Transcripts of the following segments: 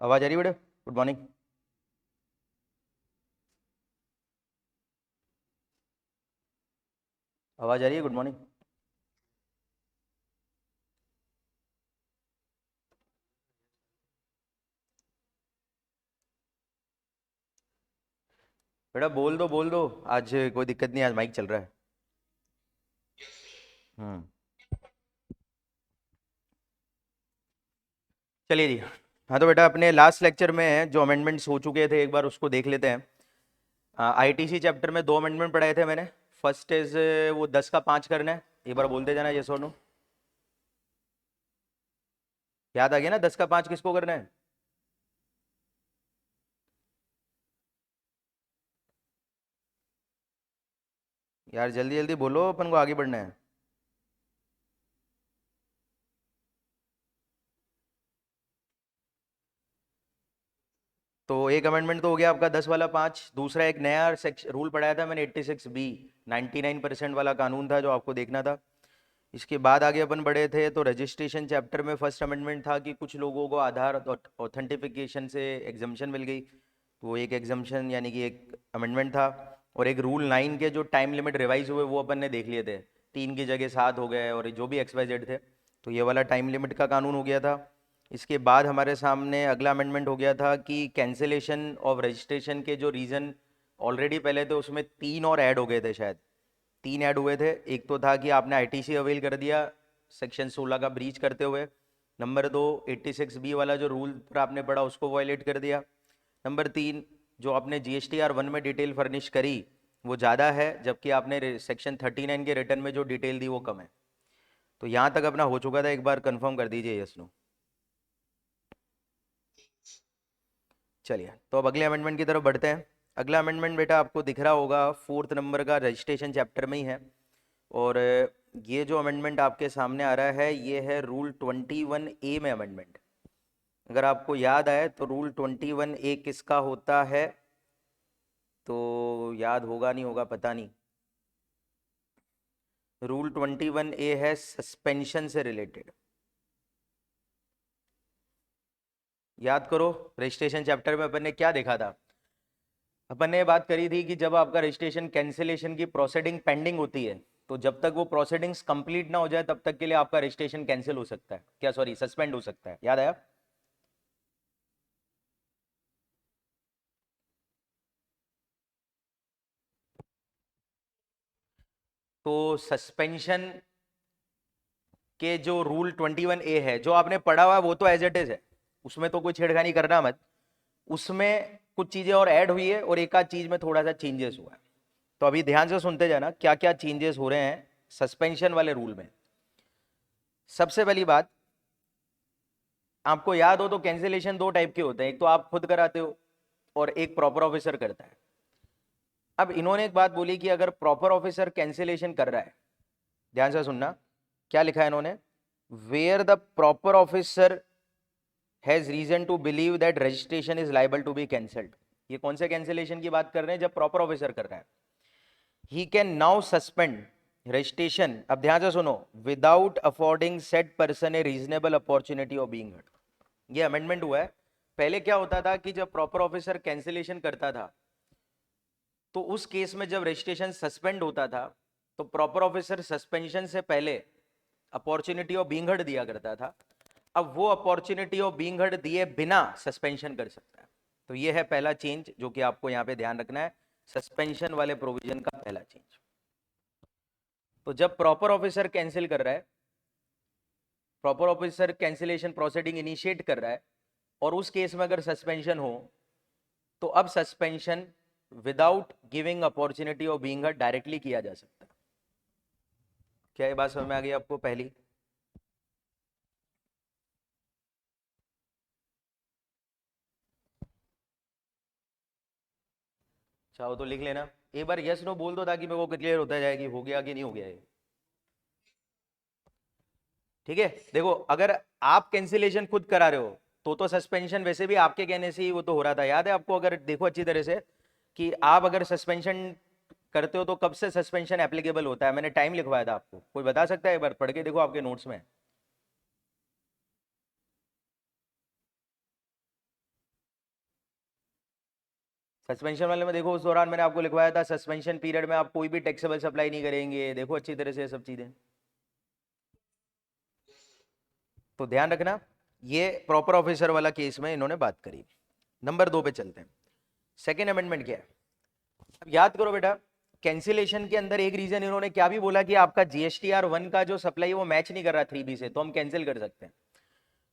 आवाज आ रही है बेटा? Good morning. आवाज आ रही है? Good morning. बेटा बोल दो बोल दो। आज कोई दिक्कत नहीं, आज माइक चल रहा है। हम्म। चलिए जी। हाँ तो बेटा अपने लास्ट लेक्चर में जो अमेंडमेंट्स हो चुके थे एक बार उसको देख लेते हैं। आईटीसी चैप्टर में दो अमेंडमेंट पढ़ाए थे मैंने। फर्स्ट इज वो 10 का 5 करना है। एक बार बोलते जाना, यस और नो। याद आ गया ना? 10 का 5 किसको करना है? यार जल्दी जल्दी बोलो, अपन को आगे बढ़ना है। तो एक अमेंडमेंट तो हो गया आपका 10 वाला 5। दूसरा एक नया सेक्शन रूल पढ़ाया था मैंने, 86B। 99% वाला कानून था जो आपको देखना था। इसके बाद आगे अपन बढ़े थे तो रजिस्ट्रेशन चैप्टर में फर्स्ट अमेंडमेंट था कि कुछ लोगों को आधार ऑथेंटिफिकेशन से एग्जम्पशन मिल गई। तो वो एक एग्जम्पशन यानी कि एक अमेंडमेंट था। और एक रूल 9 के जो टाइम लिमिट रिवाइज हुए वो अपन ने देख लिए थे। 3 की जगह 7 हो गए और जो भी XYZ थे। तो ये वाला टाइम लिमिट का कानून हो गया था। इसके बाद हमारे सामने अगला अमेंडमेंट हो गया था कि कैंसिलेशन ऑफ रजिस्ट्रेशन के जो रीज़न ऑलरेडी पहले थे उसमें 3 और ऐड हो गए थे शायद। 3 ऐड हुए थे। एक तो था कि आपने आईटीसी अवेल कर दिया सेक्शन 16 का ब्रीच करते हुए। नंबर 2, 86B वाला जो रूल पर आपने पढ़ा उसको वायलेट कर दिया। नंबर 3, जो आपने GSTR 1 में डिटेल फर्निश करी वो ज़्यादा है, जबकि आपने सेक्शन 39 के रिटर्न में जो डिटेल दी वो कम है। तो यहाँ तक अपना हो चुका था, एक बार कंफर्म कर दीजिए यस नो। चलिए तो अब अगले अमेंडमेंट की तरफ बढ़ते हैं। अगला अमेंडमेंट बेटा आपको दिख रहा होगा, 4th नंबर का रजिस्ट्रेशन चैप्टर में ही है। और ये जो अमेंडमेंट आपके सामने आ रहा है ये है रूल 21A में अमेंडमेंट। अगर आपको याद आए तो रूल 21A किसका होता है, तो याद होगा नहीं होगा पता नहीं। रूल 21A है सस्पेंशन से रिलेटेड। याद करो, रजिस्ट्रेशन चैप्टर में अपन ने क्या देखा था? अपन ने ये बात करी थी कि जब आपका रजिस्ट्रेशन कैंसिलेशन की प्रोसीडिंग पेंडिंग होती है तो जब तक वो प्रोसीडिंग्स कंप्लीट ना हो जाए तब तक के लिए आपका रजिस्ट्रेशन कैंसिल हो सकता है, क्या सॉरी सस्पेंड हो सकता है। याद आया? तो सस्पेंशन के जो रूल 21A है जो आपने पढ़ा हुआ है वो तो एज इट इज है, उसमें तो कोई छेड़खानी करना मत। उसमें कुछ चीजें और ऐड हुई है और एक आध चीज में थोड़ा सा चेंजेस हुआ है। तो अभी ध्यान से सुनते जाना क्या क्या चेंजेस हो रहे हैं सस्पेंशन वाले रूल में। सबसे पहली बात, आपको याद हो तो कैंसिलेशन दो टाइप के होते हैं, एक तो आप खुद कराते हो और एक प्रॉपर ऑफिसर करता है। अब इन्होंने एक बात बोली कि अगर प्रॉपर ऑफिसर कैंसिलेशन कर रहा है, ध्यान से सुनना क्या लिखा है इन्होंने, where the proper officer has reason to believe that registration is liable to be cancelled. ये कौन से कैंसिलेशन की बात कर रहे हैं? जब प्रॉपर ऑफिसर कर रहा है। He can now suspend registration, अब ध्यान से सुनो, without affording set person A reasonable opportunity of being heard. ये अमेंडमेंट हुआ है। पहले क्या होता था कि जब प्रॉपर ऑफिसर कैंसिलेशन करता था तो उस केस में जब रजिस्ट्रेशन सस्पेंड होता था तो प्रॉपर ऑफिसर सस्पेंशन से पहले अपॉर्चुनिटी ऑफ बीइंग हर्ड दिया करता था। अब वो अपॉर्चुनिटी ऑफ बीइंग हर्ड दिए बिना सस्पेंशन कर सकता है। तो ये है पहला चेंज जो कि आपको यहाँ पे ध्यान रखना है, सस्पेंशन वाले प्रोविजन का पहला चेंज। तो जब प्रॉपर ऑफिसर कैंसिल कर रहा है, proper officer cancellation proceeding initiate कर रहा है और उस केस में अगर सस्पेंशन हो तो अब suspension without giving opportunity of being heard directly किया जा सकता है। क्या ये बात समझ में आ गई आपको पहली? चाहो तो लिख लेना, एक बार यस नो बोल दो ताकि मेरे को क्लियर होता जाए कि हो गया कि नहीं हो गया ये। ठीक है, देखो अगर आप कैंसिलेशन खुद करा रहे हो तो सस्पेंशन वैसे भी आपके कहने से ही वो तो हो रहा था। याद है आपको? अगर देखो अच्छी तरह से कि आप अगर सस्पेंशन करते हो तो कब से सस्पेंशन एप्लीकेबल होता है, मैंने टाइम लिखवाया था आपको, कोई बता सकता है? एक बार पढ़ के देखो आपके नोट्स में। सस्पेंशन वाले में देखो उस दौरान मैंने आपको लिखवाया था सस्पेंशन पीरियड में आप कोई भी टैक्सेबल सप्लाई नहीं करेंगे, देखो अच्छी तरह से ये सब चीजें, तो ध्यान रखना। ये प्रॉपर ऑफिसर वाला केस में इन्होंने बात करी। नंबर 2 पे चलते हैं। सेकेंड अमेंडमेंट क्या है? अब याद करो बेटा, कैंसिलेशन के अंदर एक रीजन इन्होंने क्या भी बोला कि आपका जीएसटीआर 1 का जो सप्लाई वो मैच नहीं कर रहा 3B से, तो हम कैंसिल कर सकते हैं।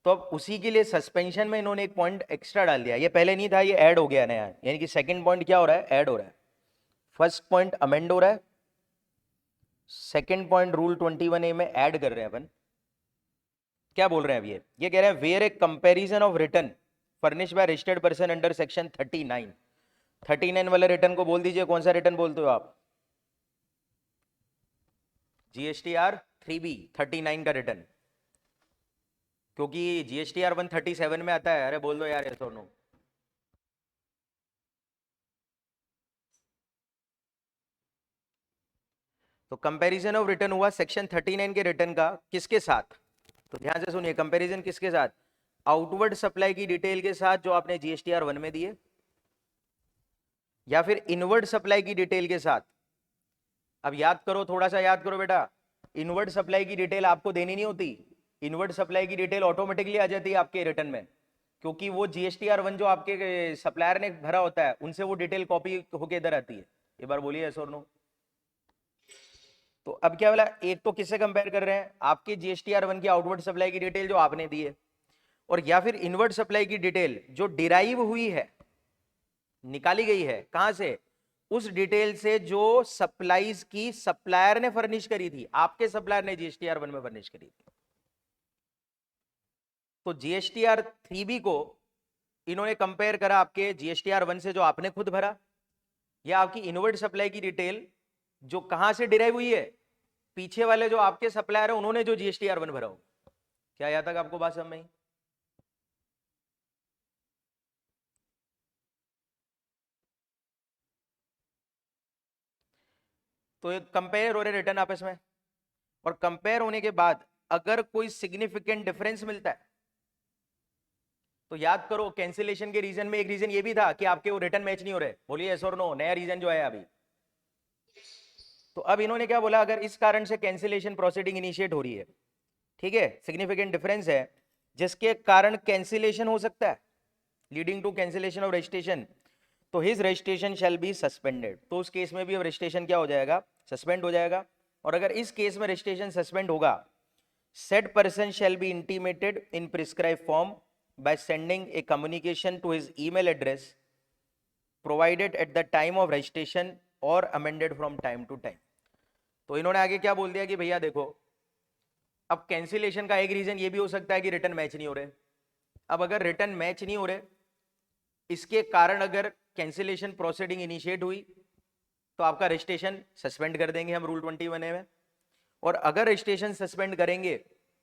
तो अब उसी के लिए सस्पेंशन में इन्होंने एक पॉइंट एक्स्ट्रा डाल दिया, ये पहले नहीं था, ये ऐड हो गया नया, यानी कि सेकंड पॉइंट क्या हो रहा है, ऐड हो रहा है। फर्स्ट पॉइंट अमेंड हो रहा है, सेकंड पॉइंट रूल 21A में ऐड कर रहे हैं अपन। क्या बोल रहे हैं अब ये कह रहे हैं where a comparison of return furnished by registered person under section 39 वाले रिटर्न को बोल दीजिए, कौन सा रिटर्न बोलते हो आप? जीएसटीआर 3B 39 का रिटर्न, क्योंकि जीएसटीआर 137 में आता है। अरे बोल दो यार ये सोनू। तो कंपैरिजन ऑफ रिटर्न हुआ सेक्शन 39 के रिटर्न का, किसके साथ? तो ध्यान से सुनिए, कंपैरिजन किसके साथ? आउटवर्ड सप्लाई की डिटेल के साथ जो आपने जीएसटीआर 1 में दिए, या फिर इनवर्ड सप्लाई की डिटेल के साथ। अब याद करो, थोड़ा सा याद करो बेटा, इनवर्ड सप्लाई की डिटेल आपको देनी नहीं होती, इनवर्ड सप्लाई की डिटेल ऑटोमेटिकली आ जाती है आपके रिटर्न में, क्योंकि वो जीएसटीआर 1 जो आपके सप्लायर ने भरा होता है उनसे वो डिटेल कॉपी होके इधर आती है। एक बार बोलिए यस और नो। तो अब क्या बोला, एक तो किससे कंपेयर कर रहे हैं, आपके जीएसटीआर 1 की आउटवर्ड सप्लाई की डिटेल जो आपने दी है, और या फिर इनवर्ड सप्लाई की डिटेल जो डिराइव हुई है, निकाली गई है कहां से, उस डिटेल से जो सप्लाईज की सप्लायर ने फर्निश करी थी, आपके सप्लायर ने जीएसटीआर 1 में फर्निश करी थी। तो जीएसटीआर 3B को इन्होंने कंपेयर करा आपके जीएसटीआर 1 से जो आपने खुद भरा, या आपकी इनवर्ड सप्लाई की डिटेल जो कहां से डिराइव हुई है, पीछे वाले जो आपके सप्लायर है उन्होंने जो जीएसटीआर 1 भरा हो। क्या यहां तक आपको बात समझ में आई? तो एक कंपेयर हो रहे रिटर्न आपस में, और कंपेयर होने के बाद अगर कोई सिग्निफिकेंट डिफरेंस मिलता है, तो याद करो कैंसिलेशन के रीजन में एक रीजन ये भी था कि आपके वो रिटर्न मैच नहीं हो रहे। बोलिए यस और नो, नया रीजन जो है अभी। तो अब इन्होंने क्या बोला, अगर इस कारण से कैंसिलेशन प्रोसीडिंग इनिशिएट हो रही है, ठीक है, सिग्निफिकेंट डिफरेंस है जिसके कारण कैंसिलेशन हो सकता है, leading to cancellation of registration, तो his registration shall be suspended. तो उस केस में भी अब रजिस्ट्रेशन क्या हो जाएगा, सस्पेंड हो जाएगा। और अगर इस केस में रजिस्ट्रेशन सस्पेंड होगा, said person shall be intimated in prescribe form by sending a communication to his email address provided at the time of registration or amended from time to time। तो इन्होंने आगे क्या बोल दिया कि भैया देखो, अब कैंसिलेशन का एक रीजन ये भी हो सकता है कि रिटर्न मैच नहीं हो रहे। अब अगर रिटर्न मैच नहीं हो रहे, इसके कारण अगर कैंसिलेशन प्रोसीडिंग इनिशिएट हुई, तो आपका रजिस्ट्रेशन सस्पेंड कर देंगे हम रूल 21A में। और अगर रजिस्ट्रेशन सस्पेंड करेंगे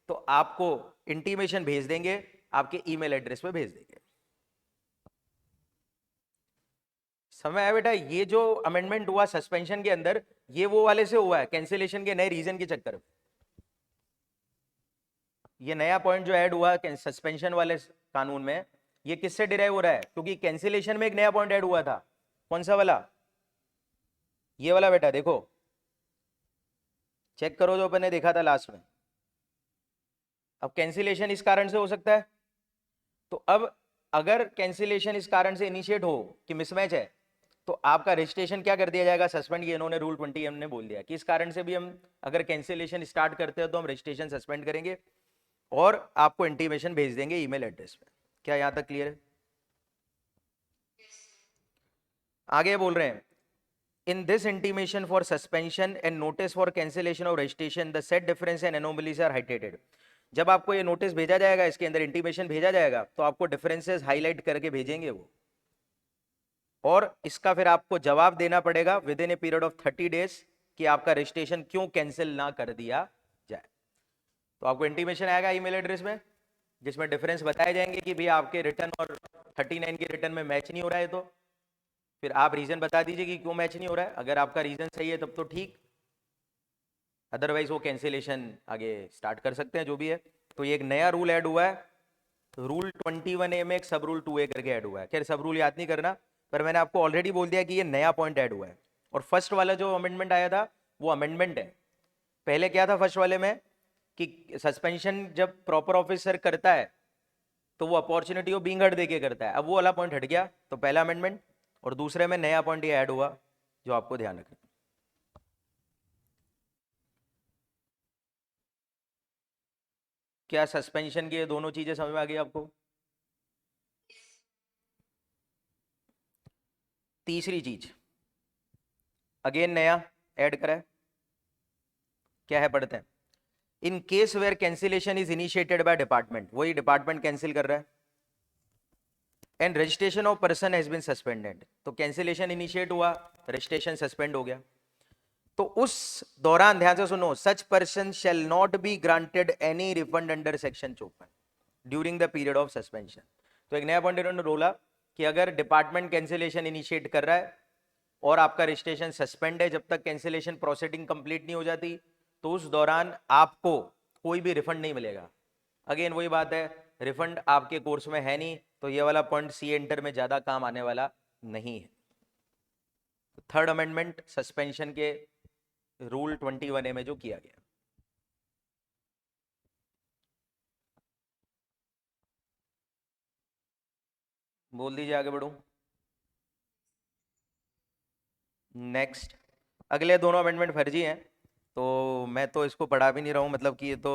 तो आपको इंटीमेशन भेज देंगे, आपके ईमेल एड्रेस पे भेज देंगे। समय आया बेटा, ये जो अमेंडमेंट हुआ सस्पेंशन के अंदर, ये वो वाले से हुआ है कैंसिलेशन के नए रीजन के चक्कर में। ये नया पॉइंट जो ऐड हुआ सस्पेंशन वाले कानून में, ये किससे डिराइव हो रहा है, क्योंकि कैंसिलेशन में एक नया पॉइंट ऐड हुआ था। कौन सा वाला? ये वाला बेटा, देखो चेक करो जो अपन ने देखा था लास्ट में। अब कैंसिलेशन इस कारण से हो सकता है, तो अब अगर कैंसिलेशन इस कारण से इनिशिएट हो कि मिसमैच है, तो आपका रजिस्ट्रेशन क्या कर दिया जाएगा, सस्पेंड। ये इन्होंने रूल 20 ने बोल दिया कि इस कारण से भी हम अगर कैंसिलेशन स्टार्ट करते हैं तो हम रजिस्ट्रेशन सस्पेंड करेंगे और आपको इंटीमेशन भेज देंगे ईमेल एड्रेस पे। क्या यहां तक क्लियर है? आगे बोल रहे हैं, in this intimation for suspension and notice for cancellation of registration the said difference and anomalies are highlighted. जब आपको ये नोटिस भेजा जाएगा, इसके अंदर इंटीमेशन भेजा जाएगा, तो आपको डिफरेंसेस हाईलाइट करके भेजेंगे वो, और इसका फिर आपको जवाब देना पड़ेगा with in a period of 30 days कि आपका रजिस्ट्रेशन क्यों कैंसिल ना कर दिया जाए। तो आपको इंटीमेशन आएगा ईमेल एड्रेस में, जिसमें डिफरेंस बताए जाएंगे कि भैया आपके रिटर्न और 39 के रिटर्न में मैच नहीं हो रहा है, तो फिर आप रीजन बता दीजिए कि क्यों मैच नहीं हो रहा है। अगर आपका रीजन सही है तब तो ठीक, अदरवाइज वो कैंसिलेशन आगे स्टार्ट कर सकते हैं जो भी है। तो ये एक नया रूल ऐड हुआ है, रूल 21A में एक सब रूल 2A करके ऐड हुआ है। खैर सब रूल याद नहीं करना, पर मैंने आपको ऑलरेडी बोल दिया कि ये नया पॉइंट ऐड हुआ है। और फर्स्ट वाला जो अमेंडमेंट आया था वो अमेंडमेंट है। पहले क्या था फर्स्ट वाले में कि सस्पेंशन जब प्रॉपर ऑफिसर करता है तो वो अपॉर्चुनिटी ऑफ बीइंग हर्ड देके करता है। अब वो वाला पॉइंट हट गया, तो पहला अमेंडमेंट, और दूसरे में नया पॉइंट ये ऐड हुआ जो आपको ध्यान रखना। क्या सस्पेंशन की ये दोनों चीजें समझ में आ गई आपको? तीसरी चीज अगेन नया ऐड करा है, क्या है पढ़ते हैं। In case where cancellation is initiated by department, वही डिपार्टमेंट कैंसिल कर रहा है, and registration of person has been suspended, तो कैंसिलेशन इनिशिएट हुआ, रजिस्ट्रेशन सस्पेंड हो गया, तो उस दौरान ध्यान से सुनो, such person shall not be granted any refund under section 54 during the period of suspension. तो एक नया पॉइंट इन्होंने बोला कि अगर डिपार्टमेंट कैंसिलेशन इनिशिएट कर रहा है और आपका रजिस्ट्रेशन सस्पेंड है, जब तक कैंसिलेशन प्रोसीडिंग कंप्लीट नहीं हो जाती, तो उस दौरान आपको कोई भी रिफंड नहीं मिलेगा। अगेन वही बात है, रिफंड आपके कोर्स में है नहीं, तो ये वाला पॉइंट सी एंटर में ज्यादा काम आने वाला नहीं है। थर्ड अमेंडमेंट सस्पेंशन के रूल 21A में जो किया गया। बोल दीजिए आगे बढ़ूं। नेक्स्ट, अगले दोनों अमेंडमेंट फर्जी हैं, तो मैं तो इसको पढ़ा भी नहीं रहा हूं, मतलब कि ये तो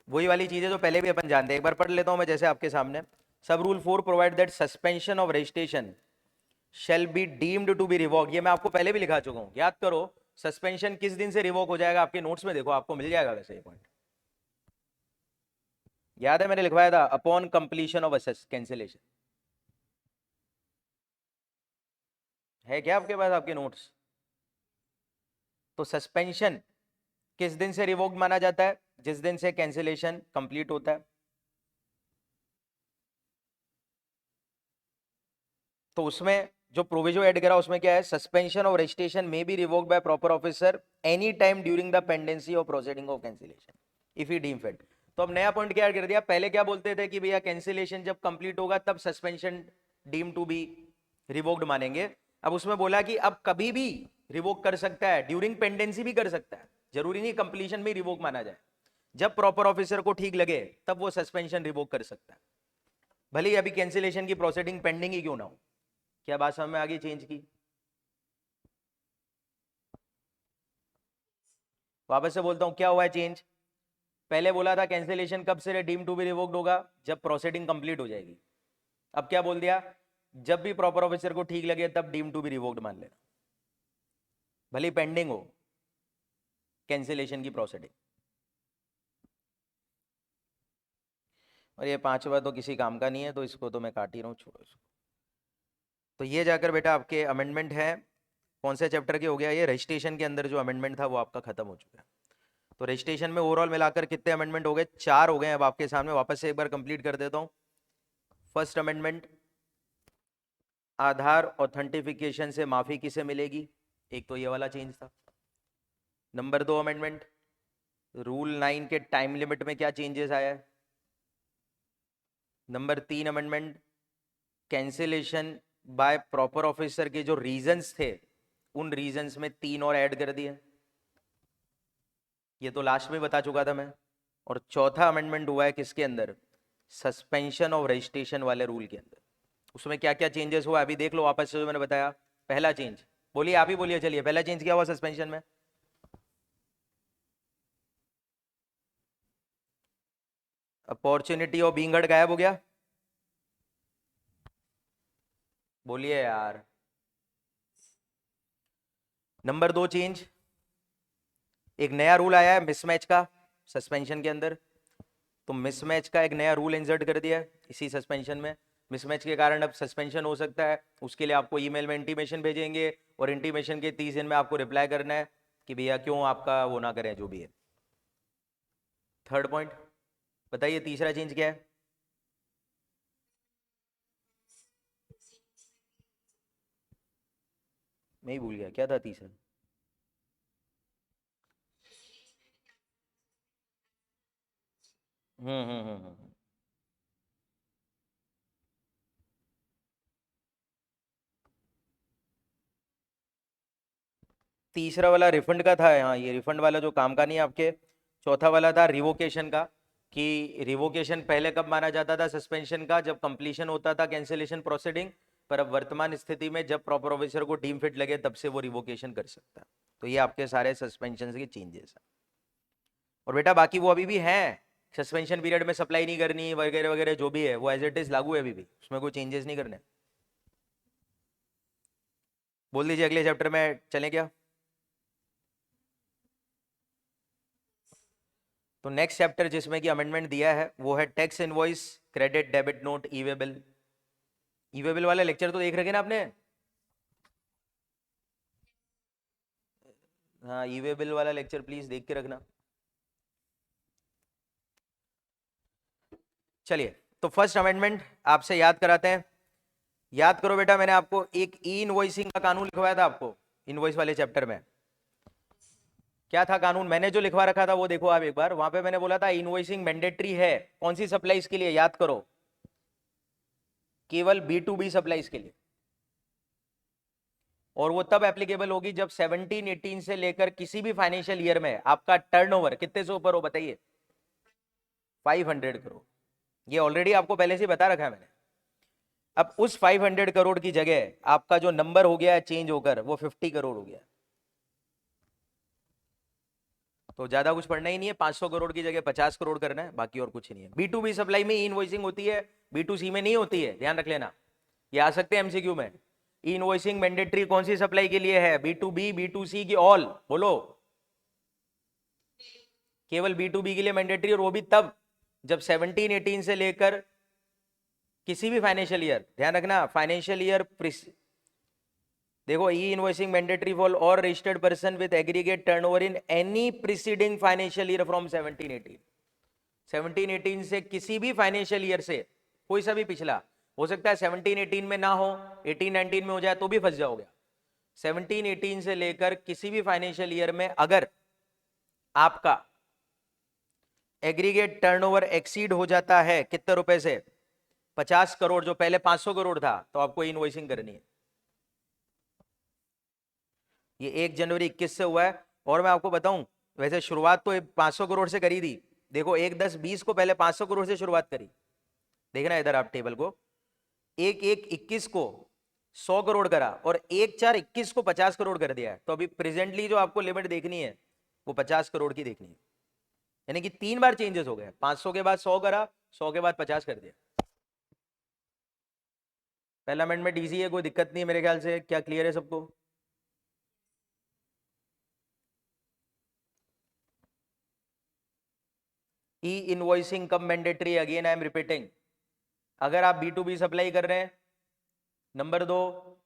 वही वाली चीज है जो पहले भी अपन जानते हैं। एक बार पढ़ लेता हूं मैं जैसे आपके सामने। Sub rule 4 provide that suspension of registration shall be deemed to be revoke, ये मैं आपको पहले भी लिखा चुका हूं, याद करो। सस्पेंशन किस दिन से रिवोक हो जाएगा, आपके नोट्स में देखो, आपको मिल जाएगा वैसे ये पॉइंट, याद है मैंने लिखवाया था, अपॉन कंप्लीशन ऑफ कैंसिलेशन। है क्या आपके पास आपके नोट्स? तो सस्पेंशन किस दिन से रिवोक माना जाता है? जिस दिन से कैंसिलेशन कंप्लीट होता है। तो उसमें जो प्रोविजो ऐड करा उसमें क्या है, suspension of registration may be revoked by proper officer any time during the pendency of proceeding of cancellation if he deem fit. तो अब नया पॉइंट क्या ऐड कर दिया, पहले क्या बोलते थे कि भैया कैंसिलेशन जब कंप्लीट होगा तब suspension deem to be revoked मानेंगे। अब उसमें बोला कि अब कभी भी रिवोक कर सकता है, ड्यूरिंग पेंडेंसी भी कर सकता है, जरूरी नहीं कंप्लीशन में रिवोक माना जाए। जब प्रॉपर ऑफिसर को ठीक लगे तब वो सस्पेंशन रिवोक कर सकता है, भले ही अभी कैंसिलेशन की प्रोसीडिंग पेंडिंग ही क्यों ना हो। क्या बात समझ में आ गई चेंज की? वापस से बोलता हूं क्या हुआ है चेंज। पहले बोला था कैंसिलेशन कब से डीम टू बी रिवोक्ड होगा, जब प्रोसीडिंग कंप्लीट हो जाएगी। अब क्या बोल दिया, जब भी प्रॉपर ऑफिसर को ठीक लगे तब डीम टू बी रिवोक्ड मान लेना, भले पेंडिंग हो कैंसिलेशन की प्रोसीडिंग। और ये पांचवा तो किसी काम का नहीं है, तो इसको तो मैं काट ही रहा हूँ, छोड़ो इसको। तो ये जाकर बेटा आपके अमेंडमेंट है, कौन से चैप्टर के हो गया, ये रजिस्ट्रेशन के अंदर जो अमेंडमेंट था वो आपका खत्म हो चुका है। तो रजिस्ट्रेशन में ओवरऑल मिलाकर कितने अमेंडमेंट हो गए, 4 हो गए। अब आपके सामने वापस से एक बार कंप्लीट कर देता हूँ। फर्स्ट अमेंडमेंट, आधार ऑथेंटिफिकेशन से माफी किसे मिलेगी, एक तो ये वाला चेंज था। नंबर 2 अमेंडमेंट, रूल 9 के टाइम लिमिट में क्या चेंजेस आया है। Number 3 amendment, cancellation bye proper officer के जो रीजंस थे उन रीजंस में 3 और ऐड कर दिए, ये तो लास्ट में बता चुका था मैं। और चौथा अमेंडमेंट हुआ है किसके अंदर, सस्पेंशन ऑफ रजिस्ट्रेशन वाले रूल के अंदर। उसमें क्या क्या चेंजेस हुआ अभी देख लो वापस से जो मैंने बताया। पहला चेंज, बोलिए आप ही बोलिए, चलिए पहला चेंज क्या हुआ सस्पेंशन में। अपॉर्चुनिटी ऑफ बीइंग हर्ड गायब हो गया, बोलिए यार। नंबर 2 चेंज, एक नया रूल आया है मिसमैच का सस्पेंशन के अंदर, तो मिसमैच का एक नया रूल इंसर्ट कर दिया है इसी सस्पेंशन में। मिसमैच के कारण अब सस्पेंशन हो सकता है, उसके लिए आपको ईमेल में इंटीमेशन भेजेंगे और इंटीमेशन के 30 दिन में आपको रिप्लाई करना है कि भैया क्यों आपका वो ना करें जो भी है। थर्ड पॉइंट, बताइए तीसरा चेंज क्या है। मैं ही भूल गया क्या था तीसरा। हम्म हम्म हम्म हम्म, हम्म। तीसरा वाला रिफंड का था, हाँ ये रिफंड वाला जो काम का नहीं है आपके। चौथा वाला था रिवोकेशन का, कि रिवोकेशन पहले कब माना जाता था सस्पेंशन का, जब कंप्लीशन होता था कैंसिलेशन प्रोसीडिंग, पर अब वर्तमान स्थिति में जब प्रॉपर ऑफिसर को डीम फिट लगे तब से वो रिवोकेशन कर सकता है। तो ये आपके सारे सस्पेंशन के चेंजेस हैं। और बेटा बाकी वो अभी भी हैं, सस्पेंशन पीरियड में सप्लाई नहीं करनी वगैरह वगैरह जो भी है वो एज इट इज लागू है अभी भी, उसमें कोई चेंजेस नहीं करने। बोल दीजिए अगले चैप्टर में चलें क्या? तो नेक्स्ट चैप्टर जिसमें कि अमेंडमेंट दिया है वो है tax invoice, credit, debit note, e way bill. E way bill वाला लेक्चर तो देख रखे ना आपने? हाँ ई वे बिल वाला लेक्चर प्लीज देख के रखना। चलिए तो फर्स्ट अमेंडमेंट आपसे याद कराते हैं। याद करो बेटा, मैंने आपको एक ई इनवॉइसिंग का कानून लिखवाया था आपको इनवॉइस वाले चैप्टर में। क्या था कानून मैंने जो लिखवा रखा था वो देखो आप एक बार, वहां पे मैंने बोला था इनवॉइसिंग मैंडेटरी है कौन सी सप्लाईज के लिए, याद करो, केवल B2B सप्लाईज के लिए। और वो तब एप्लीकेबल होगी जब 17-18 से लेकर किसी भी फाइनेंशियल ईयर में आपका टर्नओवर कितने से ऊपर हो, बताइए? 500 करोड़। ये ऑलरेडी आपको पहले से बता रखा है मैंने। अब उस 500 करोड़ की जगह आपका जो नंबर हो गया है चेंज होकर वो 50 करोड़ हो गया। तो ज्यादा कुछ पढ़ना ही नहीं है, 500 करोड़ की जगह 50 करोड़ करना है, बाकी और कुछ नहीं है। B2B सप्लाई में इनवॉइसिंग होती है, B2C में नहीं होती है, ध्यान रख लेना। ये आ सकते हैं एमसीक्यू में। इनवॉइसिंग मैंडेटरी कौन सी सप्लाई के लिए है, B2B B2C की ऑल बोलो? केवल B2B के लिए मैंडेटरी, और वो भी तब जब 17-18 से लेकर किसी भी फाइनेंशियल ईयर, ध्यान रखना फाइनेंशियल ईयर, देखो ई इनवॉइसिंग मैंडेटरी फॉर और registered person with aggregate turnover in any preceding financial year from 17-18 से किसी भी फाइनेंशियल ईयर से, कोई सा भी पिछला हो सकता है, 17-18 में ना हो, 18-19 में हो जाए तो भी फंस जाओगे। 17-18 से लेकर किसी भी फाइनेंशियल ईयर में अगर आपका एग्रीगेट टर्नओवर एक्सीड हो जाता है कितने रुपए से, 50 करोड़, जो पहले 500 करोड़ था, तो आपको इनवॉइसिंग करनी है। ये 1 जनवरी 21 से हुआ है। और मैं आपको बताऊं, वैसे शुरुआत तो 500 करोड़ से करी थी, देखो 1/10/20 को पहले 500 करोड़ से शुरुआत करी, देखना इधर आप टेबल को, 1/1/21 को 100 करोड़ करा, और 1/4/21 को 50 करोड़ कर दिया है। तो अभी प्रेजेंटली जो आपको लिमिट देखनी है वो 50 करोड़ की देखनी है, यानी कि 3 बार चेंजेस हो गए, 500 के बाद 100 करा, 100 के बाद 50 कर दिया। पहला अमेंडमेंट इजी है, कोई दिक्कत नहीं है मेरे ख्याल से, क्या क्लियर है सबको? ई इनवॉइसिंग कब mandatory, again I am repeating, अगर आप B2B सप्लाई कर रहे हैं। नंबर 2,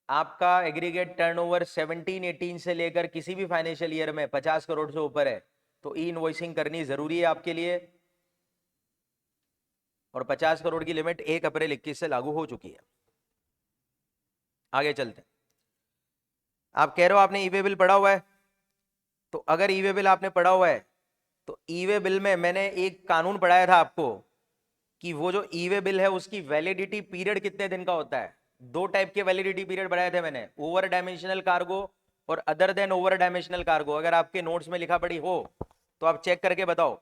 आपका एग्रीगेट टर्नओवर 17-18 से लेकर किसी भी फाइनेंशियल ईयर में 50 करोड़ से ऊपर है, तो ई इनवॉइसिंग करनी जरूरी है आपके लिए। और 50 करोड़ की लिमिट 1 अप्रैल 21 से लागू हो चुकी है। आगे चलते हैं। आप कह रहे हो आपने ई वे बिल पढ़ा हुआ है, तो अगर ई वे बिल आपने पढ़ा हुआ है तो ई वे बिल में मैंने एक कानून पढ़ाया था आपको कि वो जो ई वे बिल है उसकी वैलिडिटी पीरियड कितने दिन का होता है। 2 टाइप के वैलिडिटी पीरियड बढ़ाए थे मैंने, ओवर डायमेंशनल कार्गो और other than over dimensional cargo. अगर आपके नोट्स में लिखा पड़ी हो तो आप चेक करके बताओ।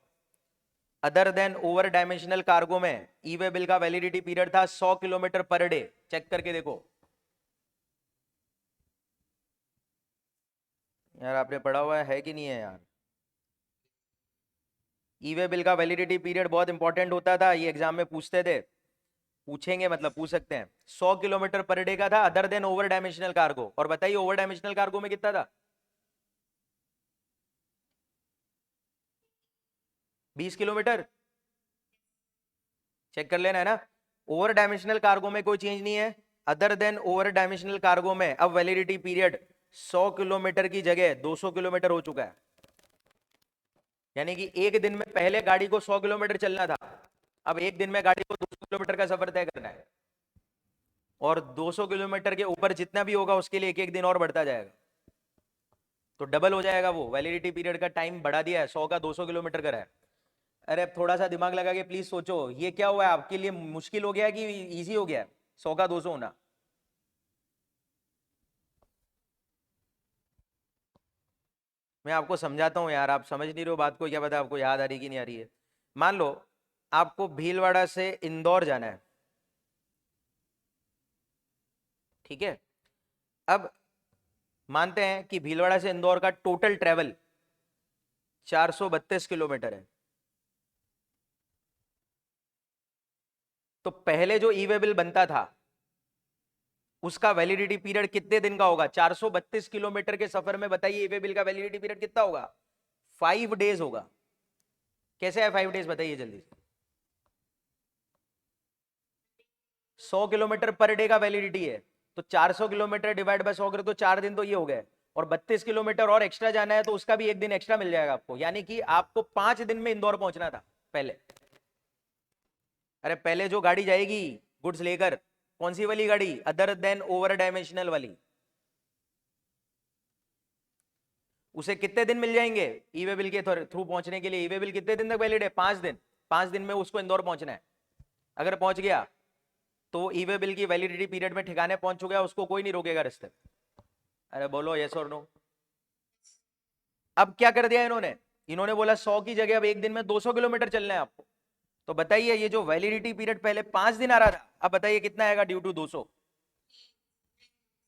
Other than over dimensional cargo में ई वे बिल का वैलिडिटी पीरियड था 100 किलोमीटर पर डे, चेक करके देखो। यार आपने पढ़ा हुआ है कि नहीं है यार? ई वे बिल का वैलिडिटी पीरियड बहुत इंपॉर्टेंट होता था, ये एग्जाम में पूछते थे, पूछेंगे मतलब पूछ सकते हैं। 100 किलोमीटर पर डे का था other than over dimensional cargo. और बताइए ओवर डायमेंशनल कार्गो में कितना था? 20 किलोमीटर। चेक कर लेना है ना। ओवर डायमेंशनल कार्गो में कोई चेंज नहीं है, other than over dimensional cargo में अब वैलिडिटी पीरियड 100 किलोमीटर की जगह 200 किलोमीटर हो चुका है। यानी कि एक दिन में पहले गाड़ी को 100 किलोमीटर चलना था, अब एक दिन में गाड़ी को 200 किलोमीटर का सफर तय करना है। और 200 किलोमीटर के ऊपर जितना भी होगा उसके लिए एक एक दिन और बढ़ता जाएगा, तो डबल हो जाएगा। वो वैलिडिटी पीरियड का टाइम बढ़ा दिया है, 100 का 200 किलोमीटर का है। अरे अब थोड़ा सा दिमाग लगा के प्लीज सोचो, ये क्या हुआ है आपके लिए, मुश्किल हो गया कि इजी हो गया 100 का 200 होना? मैं आपको समझाता हूँ यार, आप समझ नहीं रहे हो बात को, क्या पता आपको याद आ रही कि नहीं आ रही है। मान लो आपको भीलवाड़ा से इंदौर जाना है, ठीक है। अब मानते हैं कि भीलवाड़ा से इंदौर का टोटल ट्रेवल 432 किलोमीटर है। तो पहले जो ई वे बिल बनता था उसका वैलिडिटी पीरियड कितने दिन का होगा? 432 किलोमीटर के सफर में बताइए ई वे बिल का वैलिडिटी पीरियड कितना होगा? 5 डेज होगा। कैसे है 5 डेज, बताइए जल्दी से। 100 किलोमीटर पर डे का वैलिडिटी है, तो 400 किलोमीटर डिवाइड बाय 100 करो तो 4 दिन तो ये हो गए। और 32 किलोमीटर और एक्स्ट्रा जाना है तो उसका भी 1 दिन एक्स्ट्रा मिल जाएगा आपको, यानी कि आपको 5 दिन में इंदौर पहुंचना था पहले। अरे पहले जो गाड़ी जाएगी गुड्स लेकर, कौन सी वाली गाड़ी? अदर देन ओवर डायमेंशनल वाली, उसे कितने दिन मिल जाएंगे ई वे बिल के थ्रू पहुंचने के लिए? ई वे बिल कितने दिन तक वैलिड है? 5 दिन। 5 दिन में उसको इंदौर पहुंचना है। अगर पहुंच गया तो ई वे बिल की वैलिडिटी पीरियड में ठिकाने पहुंच चुका है, उसको कोई नहीं रोकेगा रास्ते। अरे बोलो यस और नो। अब क्या कर दिया इन्होंने? इन्होंने बोला 100 की जगह अब एक दिन में 200 किलोमीटर चलना है आपको। तो बताइए ये जो वैलिडिटी पीरियड पहले 5 दिन आ रहा था, अब बताइए कितना आएगा ड्यू टू 200?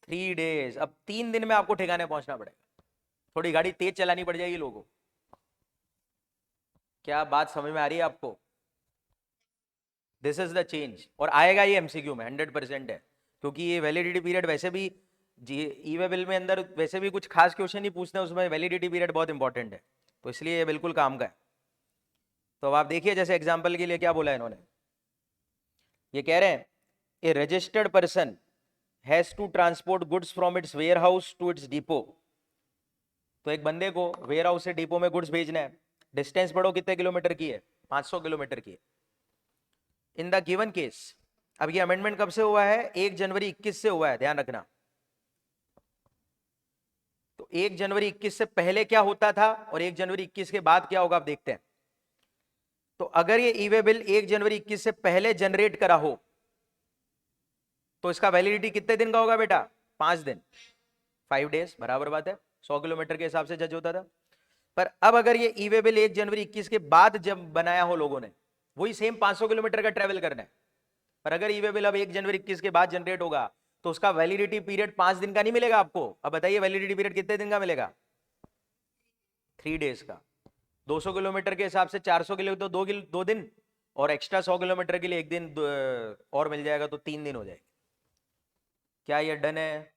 3 डेज। अब 3 दिन में आपको ठिकाने पहुंचना पड़ेगा। थोड़ी गाड़ी तेज चलानी पड़ जाएगी लोगों को। क्या बात समझ में आ रही है आपको? This is the change. और आएगा ये एमसीक्यू में 100% है, क्योंकि ये वैलिडिटी पीरियड वैसे भी ई वे बिल में अंदर वैसे भी कुछ खास क्वेश्चन नहीं पूछते हैं, उसमें वैलिडिटी पीरियड बहुत इंपॉर्टेंट है, तो इसलिए ये बिल्कुल काम का है। तो अब आप देखिए जैसे एग्जाम्पल के लिए क्या बोला है इन्होंने। ये कह रहे हैं a registered person has to transport goods from its warehouse to its depot. तो एक बंदे को वेयर हाउस से डिपो में गुड्स भेजना है। डिस्टेंस पढ़ो कितने किलोमीटर की है? 500 किलोमीटर की है। इन द गिवन केस, अब ये अमेंडमेंट कब से हुआ है? 1 जनवरी 21 से हुआ है, ध्यान रखना। तो 1 जनवरी 21 से पहले क्या होता था और 1 जनवरी 21 के बाद क्या होगा, आप देखते हैं। तो अगर ये ई वे बिल 1 जनवरी 21 से पहले जनरेट करा हो तो इसका वैलिडिटी कितने दिन का होगा बेटा? 5 दिन, 5 डेज, बराबर बात है। 100 किलोमीटर के हिसाब से जज होता था। पर अब अगर ये ई वे बिल 1 जनवरी 21 के बाद जब बनाया हो लोगों ने, वही सेम 500 किलोमीटर का ट्रेवल करना है, पर अगर ई वे बिल अब 1 जनवरी 21 के बाद जनरेट होगा तो उसका वैलिडिटी पीरियड 5 दिन का नहीं मिलेगा आपको। अब बताइए वैलिडिटी पीरियड कितने दिन का मिलेगा? 3 डेज का। 200 किलोमीटर के हिसाब से 400 के लिए तो 2 दिन, और एक्स्ट्रा 100 किलोमीटर के लिए 1 दिन और मिल जाएगा, तो 3 दिन हो जाएगा। क्या ये डन है?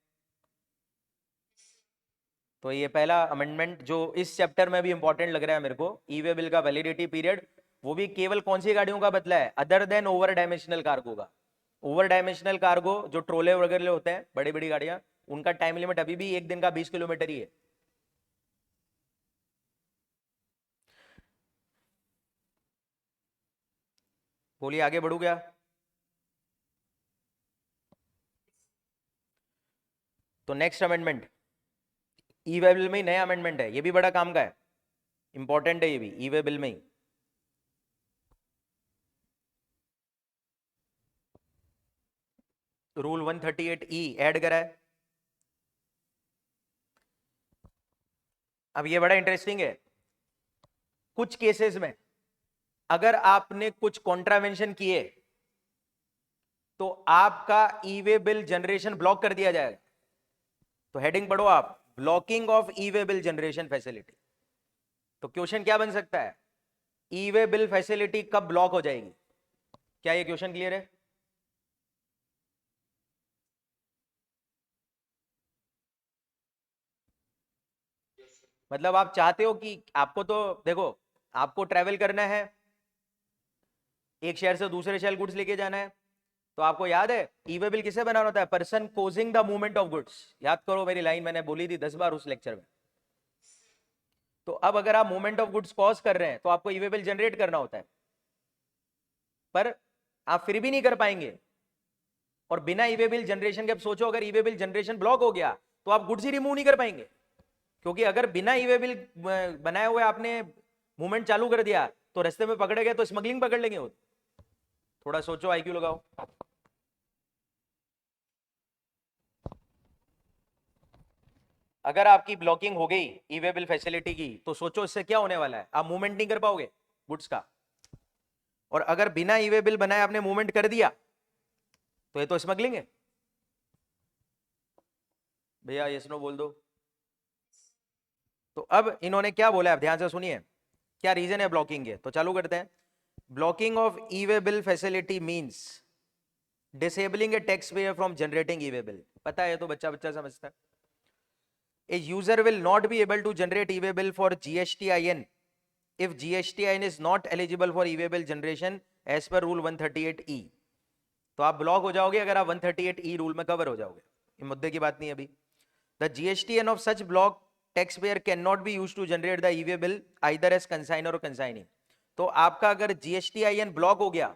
तो ये पहला अमेंडमेंट जो इस चैप्टर में भी इंपॉर्टेंट लग रहा है मेरे को, ई वे बिल का वैलिडिटी पीरियड, वो भी केवल कौन सी गाड़ियों का बदला है? Other than over dimensional cargo का। ओवर डायमेंशनल कार्गो जो ट्रोले वगैरह होते हैं, बड़ी बड़ी गाड़ियां, उनका टाइम लिमिट अभी भी 1 दिन का 20 किलोमीटर ही है। बोलिए आगे बढ़ू क्या? तो नेक्स्ट अमेंडमेंट ई वे बिल में ही नया अमेंडमेंट है, ये भी बड़ा काम का है, इंपॉर्टेंट है ये भी, ई वे बिल में ही। रूल 138E ऐड करा है। अब ये बड़ा इंटरेस्टिंग है। कुछ केसेस में अगर आपने कुछ कॉन्ट्रावेंशन किए तो आपका e way bill generation block कर दिया जाएगा। तो हेडिंग पढ़ो आप, blocking of e way bill generation facility. तो क्वेश्चन क्या बन सकता है? ई वे बिल फैसिलिटी कब ब्लॉक हो जाएगी? क्या ये क्वेश्चन क्लियर है? मतलब आप चाहते हो कि आपको तो देखो, आपको ट्रेवल करना है, एक शहर से दूसरे शहर गुड्स लेके जाना है, तो आपको याद है ई वे बिल किसे बनाना होता है? Person causing the movement of goods. याद करो मेरी लाइन, मैंने बोली थी 10 बार उस लेक्चर में। तो अब अगर आप मूवमेंट ऑफ गुड्स कॉज कर रहे हैं तो आपको ई वे बिल जनरेट करना होता है, पर आप फिर भी नहीं कर पाएंगे। और बिना ई वे बिल जनरेशन के, अब सोचो अगर ई वे बिल जनरेशन ब्लॉक हो गया तो आप गुड्स ही रिमूव नहीं कर पाएंगे, क्योंकि अगर बिना ई वे बिल बनाए हुए आपने मूवमेंट चालू कर दिया तो रास्ते में पकड़े गए तो स्मगलिंग पकड़ लेंगे वो। थोड़ा सोचो, आईक्यू लगाओ। अगर आपकी ब्लॉकिंग हो गई ई वे बिल फैसिलिटी की, तो सोचो इससे क्या होने वाला है, आप मूवमेंट नहीं कर पाओगे गुड्स का। और अगर बिना ई वे बिल बनाए आपने मूवमेंट कर दिया तो ये तो स्मगलिंग है। भैया यस नो बोल दो। तो अब इन्होंने क्या बोला है, ध्यान से सुनिए क्या रीजन है ब्लॉकिंग के, तो चालू करते हैं। Blocking of e way bill facility means disabling A tax payer from generating E way bill. पता है तो बच्चा बच्चा समझता है। A user will not be able to generate e-way bill for GSTIN if GSTIN is not eligible for e-way bill generation as per rule 138E। तो आप block हो जाओगे अगर आप 138E रूल में कवर हो जाओगे, ये मुद्दे की बात नहीं है अभी। The GSTN of such block taxpayer cannot be used to generate the e-way bill either as consignor or consignee। तो आपका अगर GSTIN ब्लॉक हो गया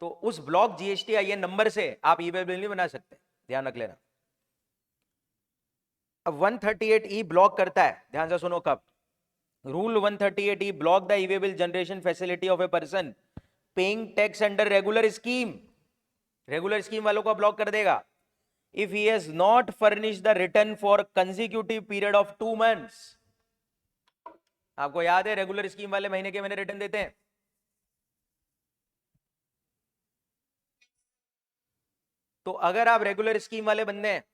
तो उस ब्लॉक GSTIN नंबर से आप ई-वे बिल नहीं बना सकते, ध्यान रख लेना। अब 138E ब्लॉक करता है, ध्यान से सुनो कब। Rule 138E block the e-way bill generation facility of a person paying tax under regular scheme. Regular scheme वालों को ब्लॉक कर देगा if he has not furnish the return for consecutive period of 2 months. आपको याद है regular scheme वाले महीने के महीने रिटर्न देते हैं। तो अगर आप रेगुलर स्कीम वाले बंदे हैं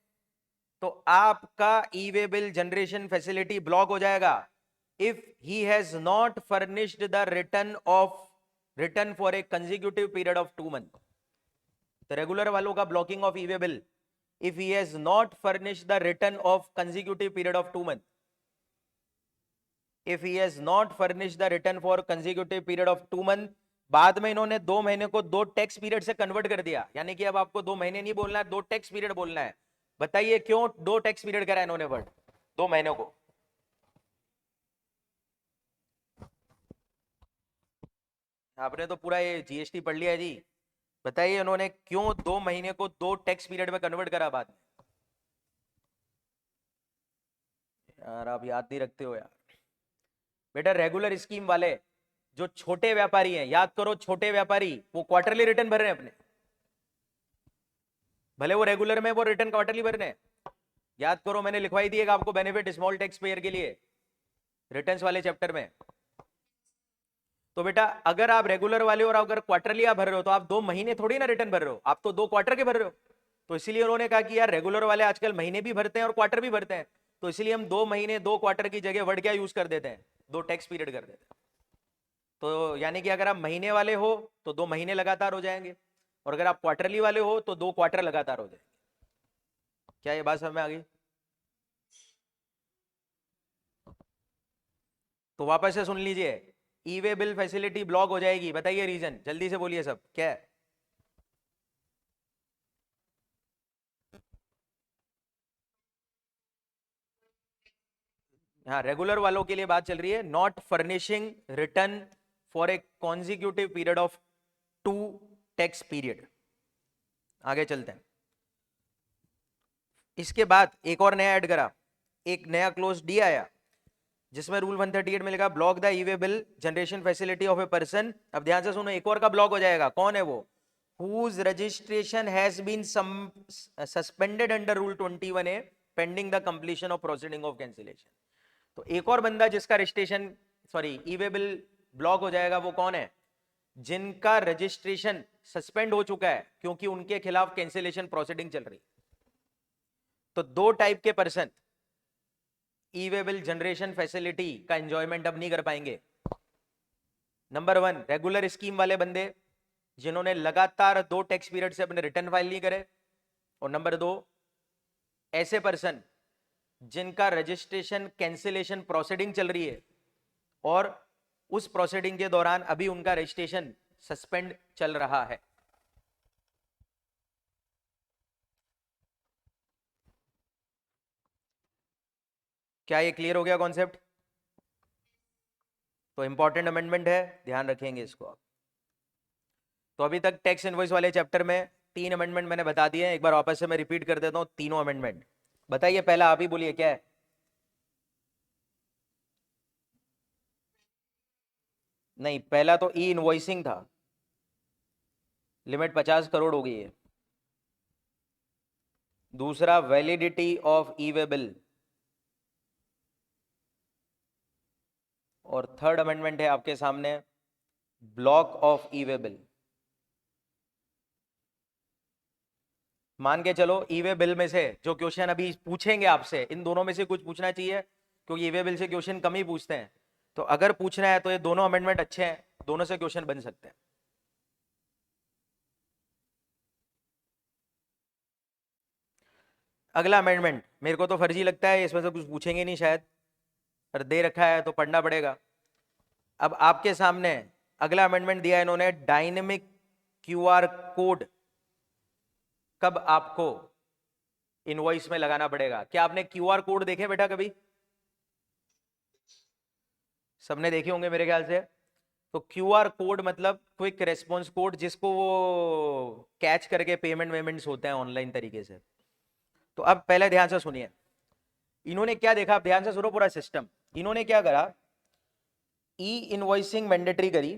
तो आपका e way bill generation facility block हो जाएगा if he has not furnished the return for a consecutive period of 2 month. तो रेगुलर वालों का blocking of e way bill if he has not furnished the return of consecutive period of 2 month. If he has not furnished the return for consecutive period of 2 month. बाद में इन्होंने 2 महीने को 2 tax period से convert कर दिया, यानी कि अब आपको 2 महीने नहीं बोलना है, 2 टैक्स पीरियड बोलना है। बताइए क्यों 2 टैक्स पीरियड करा इन्होंने वर्ड 2 महीनों को। आपने तो पूरा ये जीएसटी पढ़ लिया है जी। बताइए इन्होंने क्यों 2 महीने को 2 टैक्स पीरियड में कन्वर्ट करा बाद में। यार आप याद नहीं रखते हो यार। बेटा रेगुलर स्कीम वाले जो छोटे व्यापारी हैं, याद करो छोटे व्यापारी वो क्वार्टरली रिटर्न भर रहे हैं अपने, भले वो रेगुलर में वो रिटर्न क्वार्टरली भर रहे हैं। याद करो मैंने लिखवाई दी है आपको बेनिफिट स्मॉल टैक्स पेयर के लिए रिटर्न्स वाले चैप्टर में। तो बेटा अगर आप रेगुलर वाले और अगर क्वार्टरली आप भर रहे हो तो आप 2 महीने थोड़ी ना रिटर्न भर रहे हो, आप तो 2 क्वार्टर के भर रहे हो। तो इसीलिए उन्होंने कहा कि यार रेगुलर वाले आजकल महीने भी भरते हैं और क्वार्टर भी भरते हैं, तो इसलिए हम 2 महीने 2 क्वार्टर की जगह वर्ड क्या यूज कर देते हैं, 2 टैक्स पीरियड कर देते हैं। तो यानी कि अगर आप महीने वाले हो तो 2 महीने लगातार हो जाएंगे, और अगर आप क्वार्टरली वाले हो तो 2 क्वार्टर लगातार हो जाएंगे। क्या ये बात समझ में आ गई? तो वापस से सुन लीजिए, ई वे बिल फैसिलिटी ब्लॉक हो जाएगी, बताइए रीजन, जल्दी से बोलिए सब क्या है। हाँ रेगुलर वालों के लिए बात चल रही है, not furnishing return for A consecutive period of 2 tax period. आगे चलते हैं। इसके बाद एक और नया ऐड करा, एक नया क्लोज डी आया जिसमें रूल 138 में लिखा block the E way bill generation facility of a person. अब ध्यान से सुनो, एक और का ब्लॉक हो जाएगा, कौन है वो? whose registration has been suspended under rule 21A pending the completion of proceeding of cancellation। तो एक और बंदा जिसका रजिस्ट्रेशन ई वे बिल ब्लॉक हो जाएगा, वो कौन है? जिनका रजिस्ट्रेशन सस्पेंड हो चुका है क्योंकि उनके खिलाफ कैंसिलेशन प्रोसीडिंग चल रही। तो 2 टाइप के पर्सन ई वे बिल जनरेशन फैसिलिटी का एंजॉयमेंट अब नहीं कर पाएंगे। नंबर 1 रेगुलर स्कीम वाले बंदे जिन्होंने लगातार 2 टैक्स पीरियड से अपने रिटर्न फाइल नहीं करे, और नंबर 2 ऐसे पर्सन जिनका रजिस्ट्रेशन कैंसिलेशन प्रोसीडिंग चल रही है और उस प्रोसीडिंग के दौरान अभी उनका रजिस्ट्रेशन सस्पेंड चल रहा है। क्या ये क्लियर हो गया कॉन्सेप्ट? तो इंपॉर्टेंट अमेंडमेंट है, ध्यान रखेंगे इसको आप। तो अभी तक टैक्स इनवॉइस वाले चैप्टर में 3 अमेंडमेंट मैंने बता दिए हैं, एक बार वापस से मैं रिपीट कर देता हूं तीनों अमेंडमेंट। बताइए पहला आप ही बोलिए क्या है? नहीं पहला तो ई इनवॉइसिंग था, लिमिट 50 करोड़ हो गई है। दूसरा validity of e way bill, और थर्ड अमेंडमेंट है आपके सामने block of e way bill. मान के चलो ई वे बिल में से जो क्वेश्चन अभी पूछेंगे आपसे, इन दोनों में से कुछ पूछना चाहिए, क्योंकि ई वे बिल से क्वेश्चन कम ही पूछते हैं। तो अगर पूछना है तो ये दोनों अमेंडमेंट अच्छे हैं, दोनों से क्वेश्चन बन सकते हैं। अगला अमेंडमेंट मेरे को तो फर्जी लगता है, इसमें से कुछ पूछेंगे नहीं शायद, पर दे रखा है तो पढ़ना पड़ेगा। अब आपके सामने अगला अमेंडमेंट दिया है इन्होंने, डायनेमिक क्यूआर कोड कब आपको इनवॉइस में लगाना पड़ेगा। क्या आपने क्यूआर कोड देखे बेटा कभी? सबने देखे होंगे मेरे ख्याल से। तो क्यूआर कोड मतलब क्विक रेस्पॉन्स कोड, जिसको वो कैच करके पेमेंट वेमेंट्स होते हैं ऑनलाइन तरीके से। तो अब पहले ध्यान से सुनिए, इन्होंने क्या देखा, आप ध्यान से सुनो पूरा सिस्टम। इन्होंने क्या करा, ई इनवॉइसिंग मैंडेटरी करी,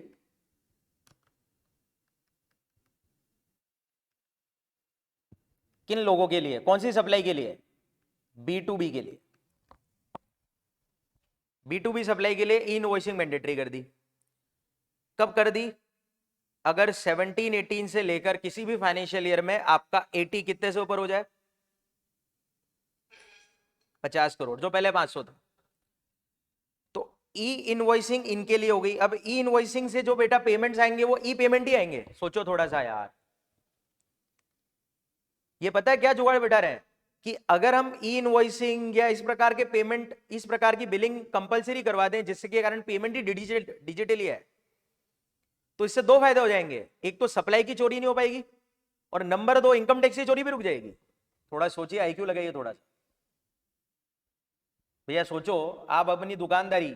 किन लोगों के लिए, कौन सी सप्लाई के लिए? B2B के लिए। B2B सप्लाई के लिए ई इनवॉइसिंग मैंडेटरी कर दी। कब कर दी? अगर 17-18 से लेकर किसी भी फाइनेंशियल ईयर में आपका 80 कितने से ऊपर हो जाए, 50 करोड़, जो पहले 500 था। तो ई इनवॉइसिंग इनके लिए हो गई। अब ई इनवॉइसिंग से जो बेटा पेमेंट्स आएंगे वो ई पेमेंट ही आएंगे। सोचो थोड़ा सा यार, ये पता है क्या जुगाड़ बैठा रहे हैं कि अगर हम ई इनवॉइसिंग या इस प्रकार के पेमेंट, इस प्रकार की बिलिंग कंपलसरी करवा दें, जिससे के कारण पेमेंट ही डिजिटली है, तो इससे दो फायदे हो जाएंगे। एक तो सप्लाई की चोरी नहीं हो पाएगी, और नंबर दो, इनकम टैक्स की चोरी भी रुक जाएगी। थोड़ा सोचिए, आईक्यू लगाइए थोड़ा सा भैया। सोचो आप अपनी दुकानदारी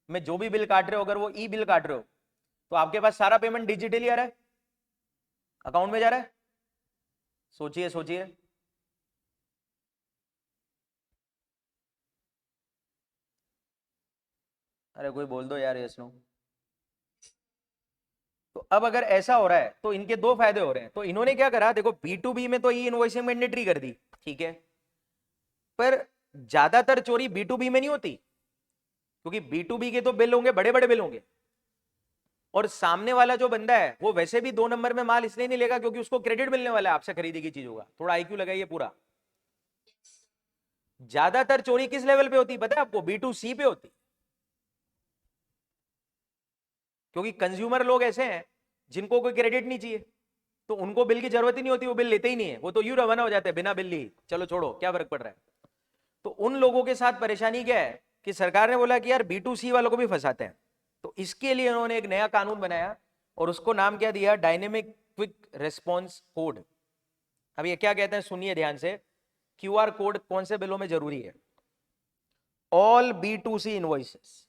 में जो भी बिल काट रहे हो, अगर वो ई बिल काट रहे हो, तो आपके पास सारा पेमेंट डिजिटली आ रहा है, अकाउंट में जा रहा है। सोचिए सोचिए। अरे कोई बोल दो यार, यस नो। तो अब अगर ऐसा हो रहा है तो इनके दो फायदे हो रहे हैं। तो इन्होंने क्या करा, देखो B2B में तो ई इनवॉइसिंग मैंडेटरी कर दी, ठीक है, पर ज्यादातर चोरी B2B में नहीं होती, क्योंकि B2B के तो बिल होंगे, बड़े बड़े बिल होंगे, और सामने वाला जो बंदा है वो वैसे भी 2 नंबर में माल इसलिए नहीं लेगा क्योंकि उसको क्रेडिट मिलने वाला है आपसे खरीदी की चीजों का। थोड़ा आईक्यू लगाइए पूरा। ज्यादातर चोरी किस लेवल पे होती पता है आपको? B2C पे होती, क्योंकि कंज्यूमर लोग ऐसे हैं जिनको कोई क्रेडिट नहीं चाहिए, तो उनको बिल की जरूरत ही नहीं होती, वो बिल लेते ही नहीं है, वो तो यूं रवाना हो जाते हैं बिना बिल ली, चलो छोड़ो क्या फर्क पड़ रहा है। तो उन लोगों के साथ परेशानी क्या है कि सरकार ने बोला कि यार B2C वालों को भी फंसाते हैं, तो इसके लिए उन्होंने एक नया कानून बनाया, और उसको नाम क्या दिया? Dynamic quick response code. अब ये क्या कहते हैं सुनिए ध्यान से। क्यूआर कोड कौन से बिलों में जरूरी है? ऑल B2C इनवॉइसेस,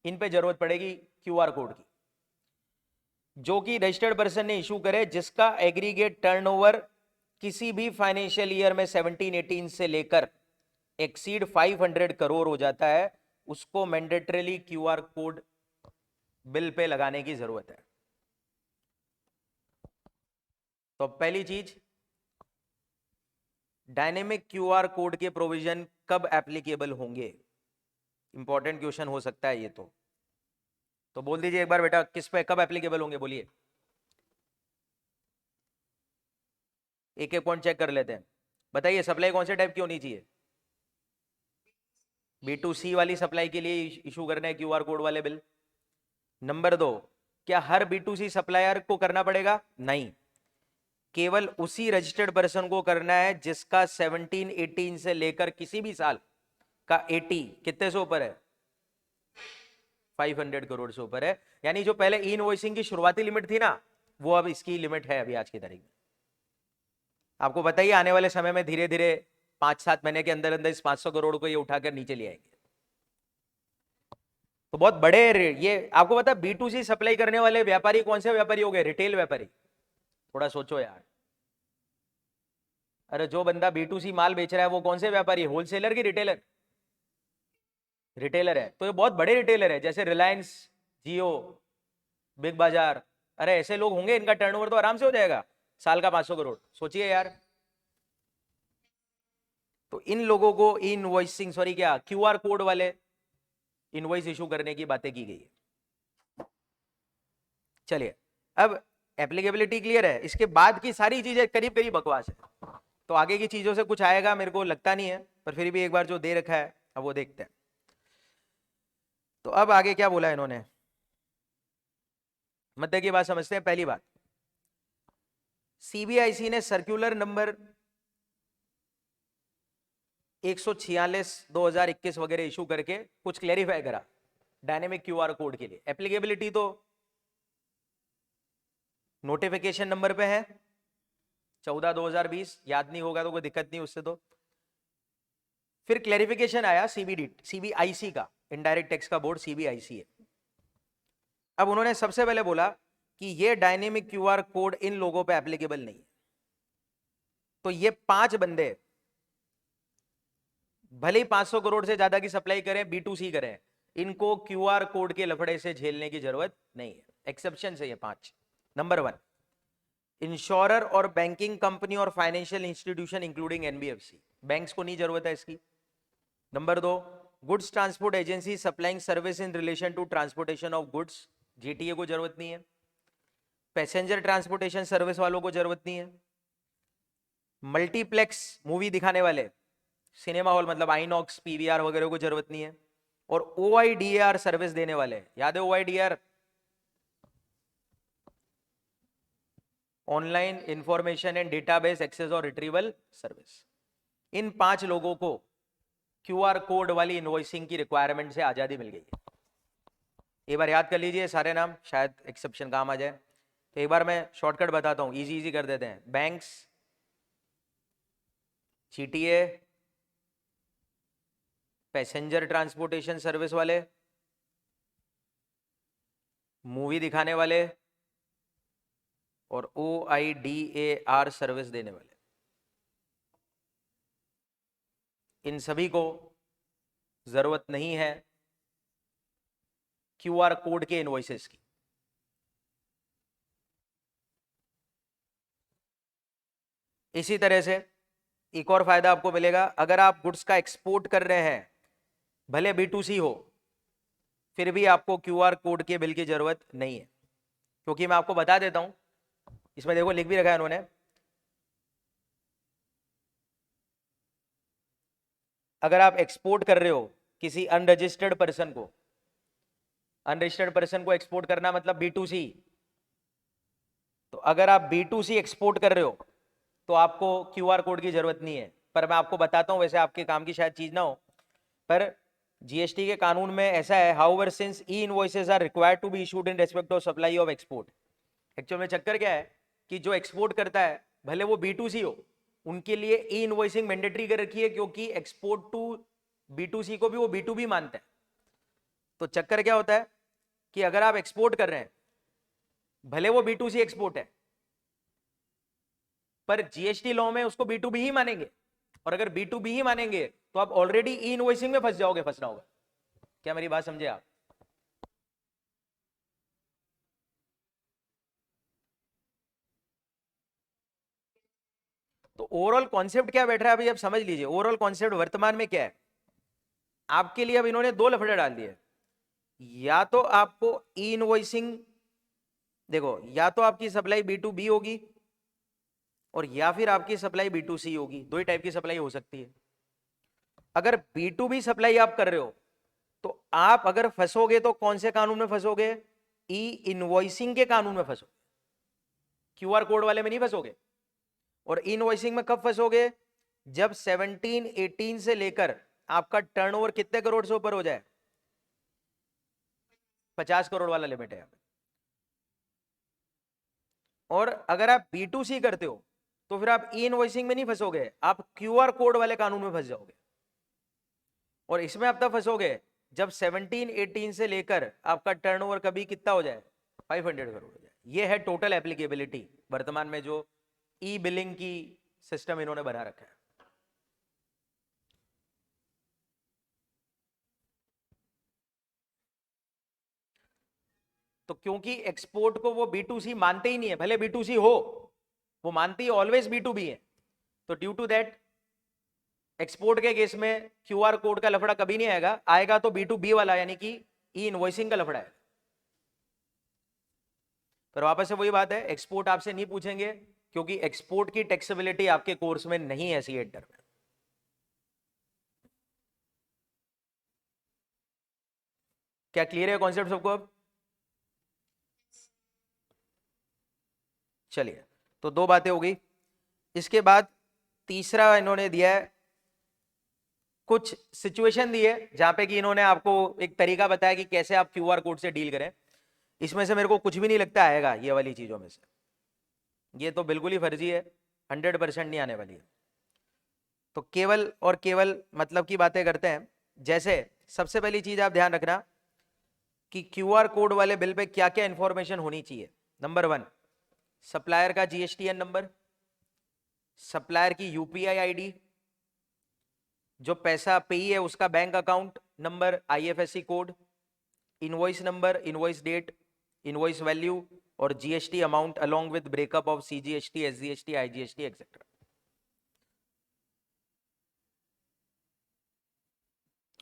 इन पे जरूरत पड़ेगी क्यूआर कोड की, जो कि रजिस्टर्ड पर्सन ने इशू करे, जिसका एग्रीगेट टर्नओवर किसी भी फाइनेंशियल ईयर में 17-18 से लेकर एक्सीड 500 करोड़ हो जाता है, उसको mandatorily QR code bill pay लगाने की जरूरत है। तो पहली चीज, डायनेमिक क्यूआर कोड के प्रोविजन कब एप्लीकेबल होंगे? इंपॉर्टेंट क्वेश्चन हो सकता है ये। तो बोल दीजिए एक बार बेटा, किस पे कब एप्लीकेबल होंगे, बोलिए। एक एक पॉइंट चेक कर लेते हैं। बताइए सप्लाई कौन से टाइप की होनी चाहिए? B2C वाली सप्लाई के लिए इशू करना है क्यूआर कोड वाले बिल। नंबर दो, क्या हर B2C सप्लायर को करना पड़ेगा? नहीं, केवल उसी रजिस्टर्ड पर्सन को करना है जिसका 17-18 से लेकर किसी भी साल का 80 कितने से ऊपर है? 500 करोड़ से ऊपर है। यानी जो पहले ई इनवॉइसिंग की शुरुआती लिमिट थी ना, वो अब इसकी लिमिट है अभी आज की तारीख में। आपको बताइए आने वाले समय में धीरे धीरे 5-7 महीने के अंदर अंदर इस 500 करोड़ को ये उठाकर नीचे ले आएंगे। तो बहुत बड़े ये आपको पता है B2C सप्लाई करने वाले व्यापारी कौन से व्यापारी हो गए? रिटेल व्यापारी। थोड़ा सोचो यार। अरे जो बंदा B2C माल बेच रहा है वो कौन से व्यापारी? होलसेलर की रिटेलर? रिटेलर है। तो ये बहुत बड़े रिटेलर है, जैसे रिलायंस, जियो, बिग बाजार। अरे ऐसे लोग होंगे, इनका टर्नओवर तो आराम से हो जाएगा साल का 500 करोड़। सोचिए यार। तो इन लोगों को इनवॉइसिंग सॉरी क्या क्यूआर कोड वाले इनवॉइस इशू करने की बातें की गई है। चलिए अब एप्लीकेबिलिटी क्लियर है, इसके बाद की सारी चीजें करीब करीब बकवास है, तो आगे की चीजों से कुछ आएगा मेरे को लगता नहीं है, पर फिर भी एक बार जो दे रखा है अब वो देखते हैं। तो अब आगे क्या बोला इन्होंने, मध्य की बात समझते हैं। पहली बात, सीबीआईसी ने सर्कुलर नंबर 146/2021 वगैरह इशू करके कुछ क्लेरिफाई करा डायनेमिक क्यूआर कोड के लिए। एप्लीकेबिलिटी तो नोटिफिकेशन नंबर पे है 14/2020, याद नहीं होगा तो कोई दिक्कत नहीं उससे। तो फिर क्लेरिफिकेशन आया सीबीआईसी का, इनडायरेक्ट टैक्स का बोर्ड सीबीआईसी है। अब उन्होंने सबसे पहले बोला कि ये डायनेमिक क्यूआर कोड इन लोगों पे एप्लीकेबल नहीं है। तो ये 5 बंदे भले ही 500 करोड़ से ज्यादा की सप्लाई करें, B2C करें, इनको क्यूआर कोड के लफड़े से झेलने की जरूरत नहीं है। एक्सेप्शन से ये 5। नंबर 1, इंश्योरर और बैंकिंग कंपनी और financial institution including NBFC, banks को नहीं जरूरत है इसकी। Number 2, goods transport agency supplying service in relation to transportation of goods, GTA को जरूरत नहीं है। पैसेंजर ट्रांसपोर्टेशन सर्विस वालों को जरूरत नहीं है। मल्टीप्लेक्स मूवी दिखाने वाले, सिनेमा हॉल मतलब आईनॉक्स पीवीआर वगैरह को जरूरत नहीं है। और ओआईडीआर सर्विस देने वाले, याद है OIDAR, online information and database access और रिट्रीवल सर्विस, इन 5 लोगों को क्यूआर कोड वाली इनवॉइसिंग की रिक्वायरमेंट से आजादी मिल गई है। एक बार याद कर लीजिए सारे नाम, शायद एक्सेप्शन काम आ जाए। तो एक बार मैं शॉर्टकट बताता हूं, इजी इजी कर देते हैं। Banks, GTA, passenger transportation service वाले, मूवी दिखाने वाले और ओआईडीएआर सर्विस देने वाले, इन सभी को जरूरत नहीं है क्यूआर कोड के इनवॉइसेस की। इसी तरह से एक और फायदा आपको मिलेगा, अगर आप गुड्स का एक्सपोर्ट कर रहे हैं, भले B2C हो, फिर भी आपको क्यूआर कोड के बिल की जरूरत नहीं है। क्योंकि मैं आपको बता देता हूं, इसमें देखो लिख भी रखा है उन्होंने, अगर आप एक्सपोर्ट कर रहे हो किसी अनरजिस्टर्ड पर्सन को, अनरजिस्टर्ड पर्सन को एक्सपोर्ट करना मतलब B2C, तो अगर आप B2C एक्सपोर्ट कर रहे हो तो आपको क्यूआर कोड की जरूरत नहीं है। पर मैं आपको बताता हूं, वैसे आपके काम की शायद चीज ना हो, पर जीएसटी के कानून में ऐसा है, however since e invoices are required to be issued in respect of supply of export. Actual में चक्कर क्या है कि जो एक्सपोर्ट करता है, भले वो B2C हो, उनके लिए ई इनवॉइसिंग मैंडेटरी कर रखी है, क्योंकि एक्सपोर्ट टू B2C को भी वो B2B मानता है। तो चक्कर क्या होता है कि अगर आप एक्सपोर्ट कर रहे हैं, भले वो B2C एक्सपोर्ट है, पर जीएसटी लॉ में उसको B2B ही मानेंगे, और अगर B2B ही मानेंगे तो आप ऑलरेडी ई इनवॉइसिंग में फंस जाओगे, फंसना होगा। क्या मेरी बात समझे आप? तो ओवरऑल कॉन्सेप्ट क्या बैठ रहा है अभी आप समझ लीजिए। ओवरऑल कॉन्सेप्ट वर्तमान में क्या है आपके लिए, अब इन्होंने 2 लफड़े डाल दिए। या तो आपको ई इनवॉइसिंग, देखो, या तो आपकी सप्लाई B2B होगी और या फिर आपकी सप्लाई B2C होगी। 2 ही टाइप की सप्लाई हो सकती है। अगर B2B सप्लाई आप कर रहे हो तो आप अगर फंसोगे तो कौन से कानून में फंसोगे? ई इनवॉइसिंग के कानून में फंसोगे, क्यूआर कोड वाले में नहीं फंसोगे। और इनवॉइसिंग में कब फंसोगे? जब 17-18 से लेकर आपका टर्नओवर कितने करोड़ से ऊपर हो जाए? 50 करोड़ वाला लिमिट है। और अगर आप B2C करते हो तो फिर आप ई इनवॉइसिंग में नहीं फंसोगे, आप क्यूआर कोड वाले कानून में फंस जाओगे। और इसमें आप तब फंसोगे जब 17-18 से लेकर आपका टर्नओवर कभी कितना हो जाए? 500 करोड़ हो जाए। ये है टोटल एप्लीकेबिलिटी वर्तमान में जो ई बिलिंग की सिस्टम इन्होंने बना रखा है। तो क्योंकि एक्सपोर्ट को वो B2C मानते ही नहीं है, भले B2C हो, वो मानती है ऑलवेज B2B है। तो ड्यू टू दैट एक्सपोर्ट के केस में क्यूआर कोड का लफड़ा कभी नहीं आएगा, आएगा तो B2B वाला यानी कि ई इनवॉइसिंग का लफड़ा है। पर वापस से वही बात है, एक्सपोर्ट आपसे नहीं पूछेंगे क्योंकि एक्सपोर्ट की टैक्सेबिलिटी आपके कोर्स में नहीं है सी हेडर में। क्या क्लियर है कॉन्सेप्ट सबको अब? चलिए, तो दो बातें हो गई। इसके बाद तीसरा इन्होंने दिया है, कुछ सिचुएशन दी है जहां पे कि इन्होंने आपको एक तरीका बताया कि कैसे आप क्यूआर कोड से डील करें। इसमें से मेरे को कुछ भी नहीं लगता आएगा ये वाली चीजों में से, ये तो बिल्कुल ही फर्जी है, 100% नहीं आने वाली है। तो केवल और केवल मतलब की बातें करते हैं। जैसे सबसे पहली चीज आप ध्यान रखना कि क्यूआर कोड वाले बिल पे क्या क्या इंफॉर्मेशन होनी चाहिए। नंबर 1, सप्लायर का GSTN नंबर, सप्लायर की UPI ID, जो पैसा पेई है उसका bank account number, IFSC code, invoice number, invoice date, invoice value और GST amount along with breakup of CGST, SGST, IGST etcetera.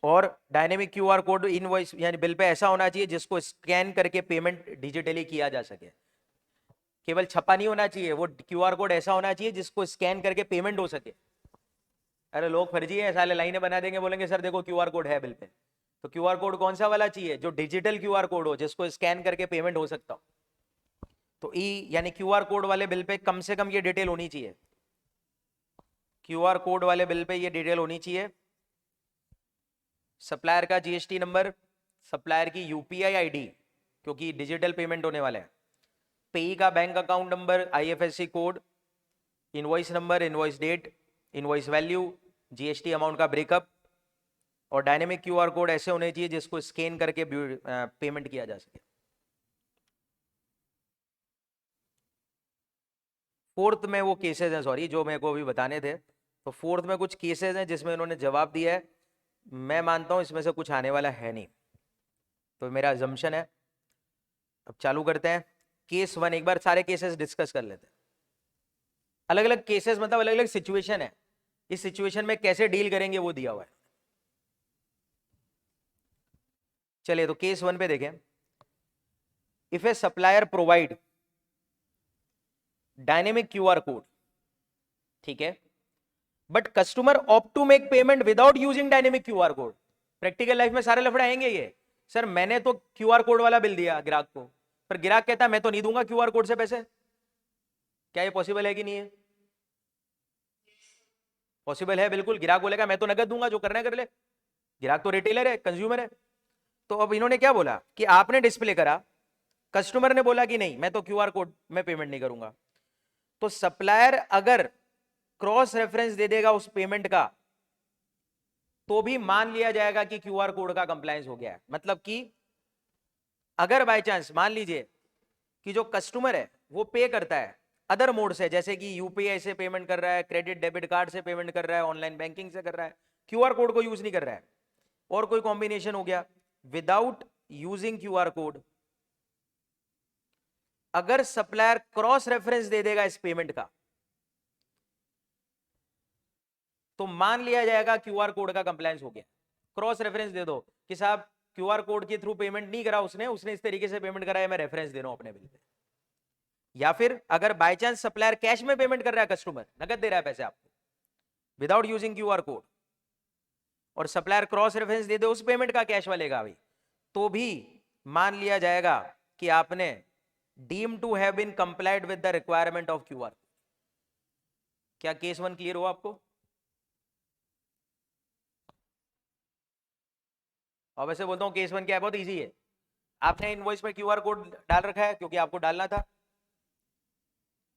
और डायनेमिक क्यूआर कोड इनवॉइस यानी bill पे ऐसा होना चाहिए जिसको स्कैन करके पेमेंट डिजिटली किया जा सके। केवल छपा नहीं होना चाहिए, वो क्यूआर कोड ऐसा होना चाहिए जिसको स्कैन करके पेमेंट हो सके। अरे लोग फर्जी है, साले लाइनें बना देंगे, बोलेंगे सर देखो क्यूआर कोड है बिल पे। तो क्यूआर कोड कौन सा वाला चाहिए? जो डिजिटल क्यूआर कोड हो, जिसको स्कैन करके पेमेंट हो सकता हो। तो ई यानी क्यूआर कोड वाले बिल पे कम से कम ये डिटेल होनी चाहिए। क्यूआर कोड वाले बिल पे ये डिटेल होनी चाहिए। सप्लायर का GST नंबर, सप्लायर की UPI ID क्योंकि डिजिटल पेमेंट होने वाला है, पेई का bank account number, IFSC code, invoice number, invoice date, invoice value, GST amount का ब्रेकअप और डायनेमिक क्यूआर कोड ऐसे होने चाहिए जिसको स्कैन करके पेमेंट किया जा सके। फोर्थ में वो केसेस हैं, सॉरी, जो मेरे को अभी बताने थे। तो फोर्थ में कुछ केसेस हैं जिसमें इन्होंने जवाब दिया है। मैं मानता हूं इसमें से कुछ आने वाला है नहीं, तो मेरा अजम्पशन है। अब चालू करते हैं केस 1, एक बार सारे केसेस डिस्कस कर लेते हैं। अलग अलग केसेस मतलब अलग अलग सिचुएशन है, इस सिचुएशन में कैसे डील करेंगे वो दिया हुआ है। चलिए तो केस 1 पे देखें। If a supplier provide dynamic QR code, ठीक है, but customer opt to make payment without using dynamic QR code. Practical life में सारे लफड़े आएंगे ये। सर मैंने तो क्यूआर कोड वाला बिल दिया ग्राहक को, पर ग्राहक कहता है मैं तो नहीं दूंगा क्यूआर कोड से पैसे। क्या ये पॉसिबल है कि नहीं है? पॉसिबल है बिल्कुल। ग्राहक बोलेगा मैं तो नगद दूंगा, जो करना है कर ले। ग्राहक तो रिटेलर है, कंज्यूमर है। तो अब इन्होंने क्या बोला कि आपने डिस्प्ले करा, कस्टमर ने बोला कि नहीं मैं तो क्यूआर कोड में पेमेंट नहीं करूंगा। तो सप्लायर अगर क्रॉस रेफरेंस दे देगा उस पेमेंट का, तो भी मान लिया जाएगा कि क्यूआर कोड का कंप्लायंस हो गया है। मतलब कि अगर बाय चांस मान लीजिए कि जो कस्टमर है वो पे करता है अदर मोड से, जैसे कि यूपीआई से पेमेंट कर रहा है, क्रेडिट डेबिट कार्ड से पेमेंट कर रहा है, ऑनलाइन बैंकिंग से कर रहा है, क्यूआर कोड को यूज नहीं कर रहा है, और कोई कॉम्बिनेशन हो गया विदाउट यूजिंग क्यूआर कोड, अगर सप्लायर क्रॉस रेफरेंस दे देगा इस पेमेंट का, तो मान लिया जाएगा क्यूआर कोड का कंप्लायंस हो गया। क्रॉस रेफरेंस दे दो कि साहब क्यूआर कोड के थ्रू पेमेंट नहीं करा उसने इस तरीके से पेमेंट करा है, मैं रेफरेंस दे रहा हूं अपने बिल पे। या फिर अगर बाय चांस सप्लायर कैश में पेमेंट कर रहा है, कस्टमर नगद दे रहा है पैसे आपको विदाउट यूजिंग क्यूआर कोड, और सप्लायर क्रॉस रेफरेंस दे दे उस पेमेंट का कैश वाले का भी, तो भी मान लिया जाएगा कि आपने deem to have been complied with the requirement of QR. क्या केस 1 क्लियर हो आपको? और वैसे बोलता हूं केस 1 क्या है, बहुत इजी है। आपने इनवॉइस में क्यूआर कोड डाल रखा है क्योंकि आपको डालना था,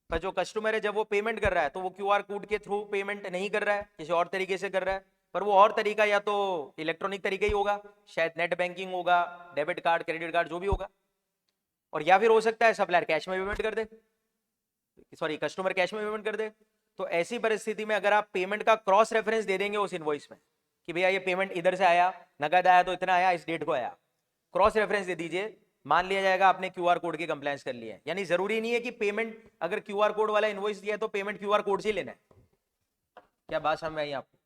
पर जो कस्टमर है जब वो पेमेंट कर रहा है तो वो क्यूआर कोड के थ्रू पेमेंट नहीं कर रहा है, किसी और तरीके से कर रहा है। पर वो और तरीका या तो इलेक्ट्रॉनिक तरीका ही होगा, शायद नेट बैंकिंग होगा, डेबिट कार्ड, क्रेडिट कार्ड, जो भी होगा। और या फिर हो सकता है सप्लायर कैश में पेमेंट कर दे, सॉरी कस्टमर कैश में पेमेंट कर दे। तो ऐसी परिस्थिति में अगर आप पेमेंट का क्रॉस रेफरेंस दे देंगे उस इनवॉइस में कि भैया ये पेमेंट इधर से आया, नगद आया तो इतना आया, इस डेट को आया, क्रॉस रेफरेंस दे दीजिए, मान लिया जाएगा आपने क्यूआर कोड की कंप्लायंस कर लिया है। यानी जरूरी नहीं है कि पेमेंट अगर क्यूआर कोड वाला इनवॉइस दिया है तो पेमेंट क्यूआर कोड से ही लेना है। क्या बात समझ में आई आपको?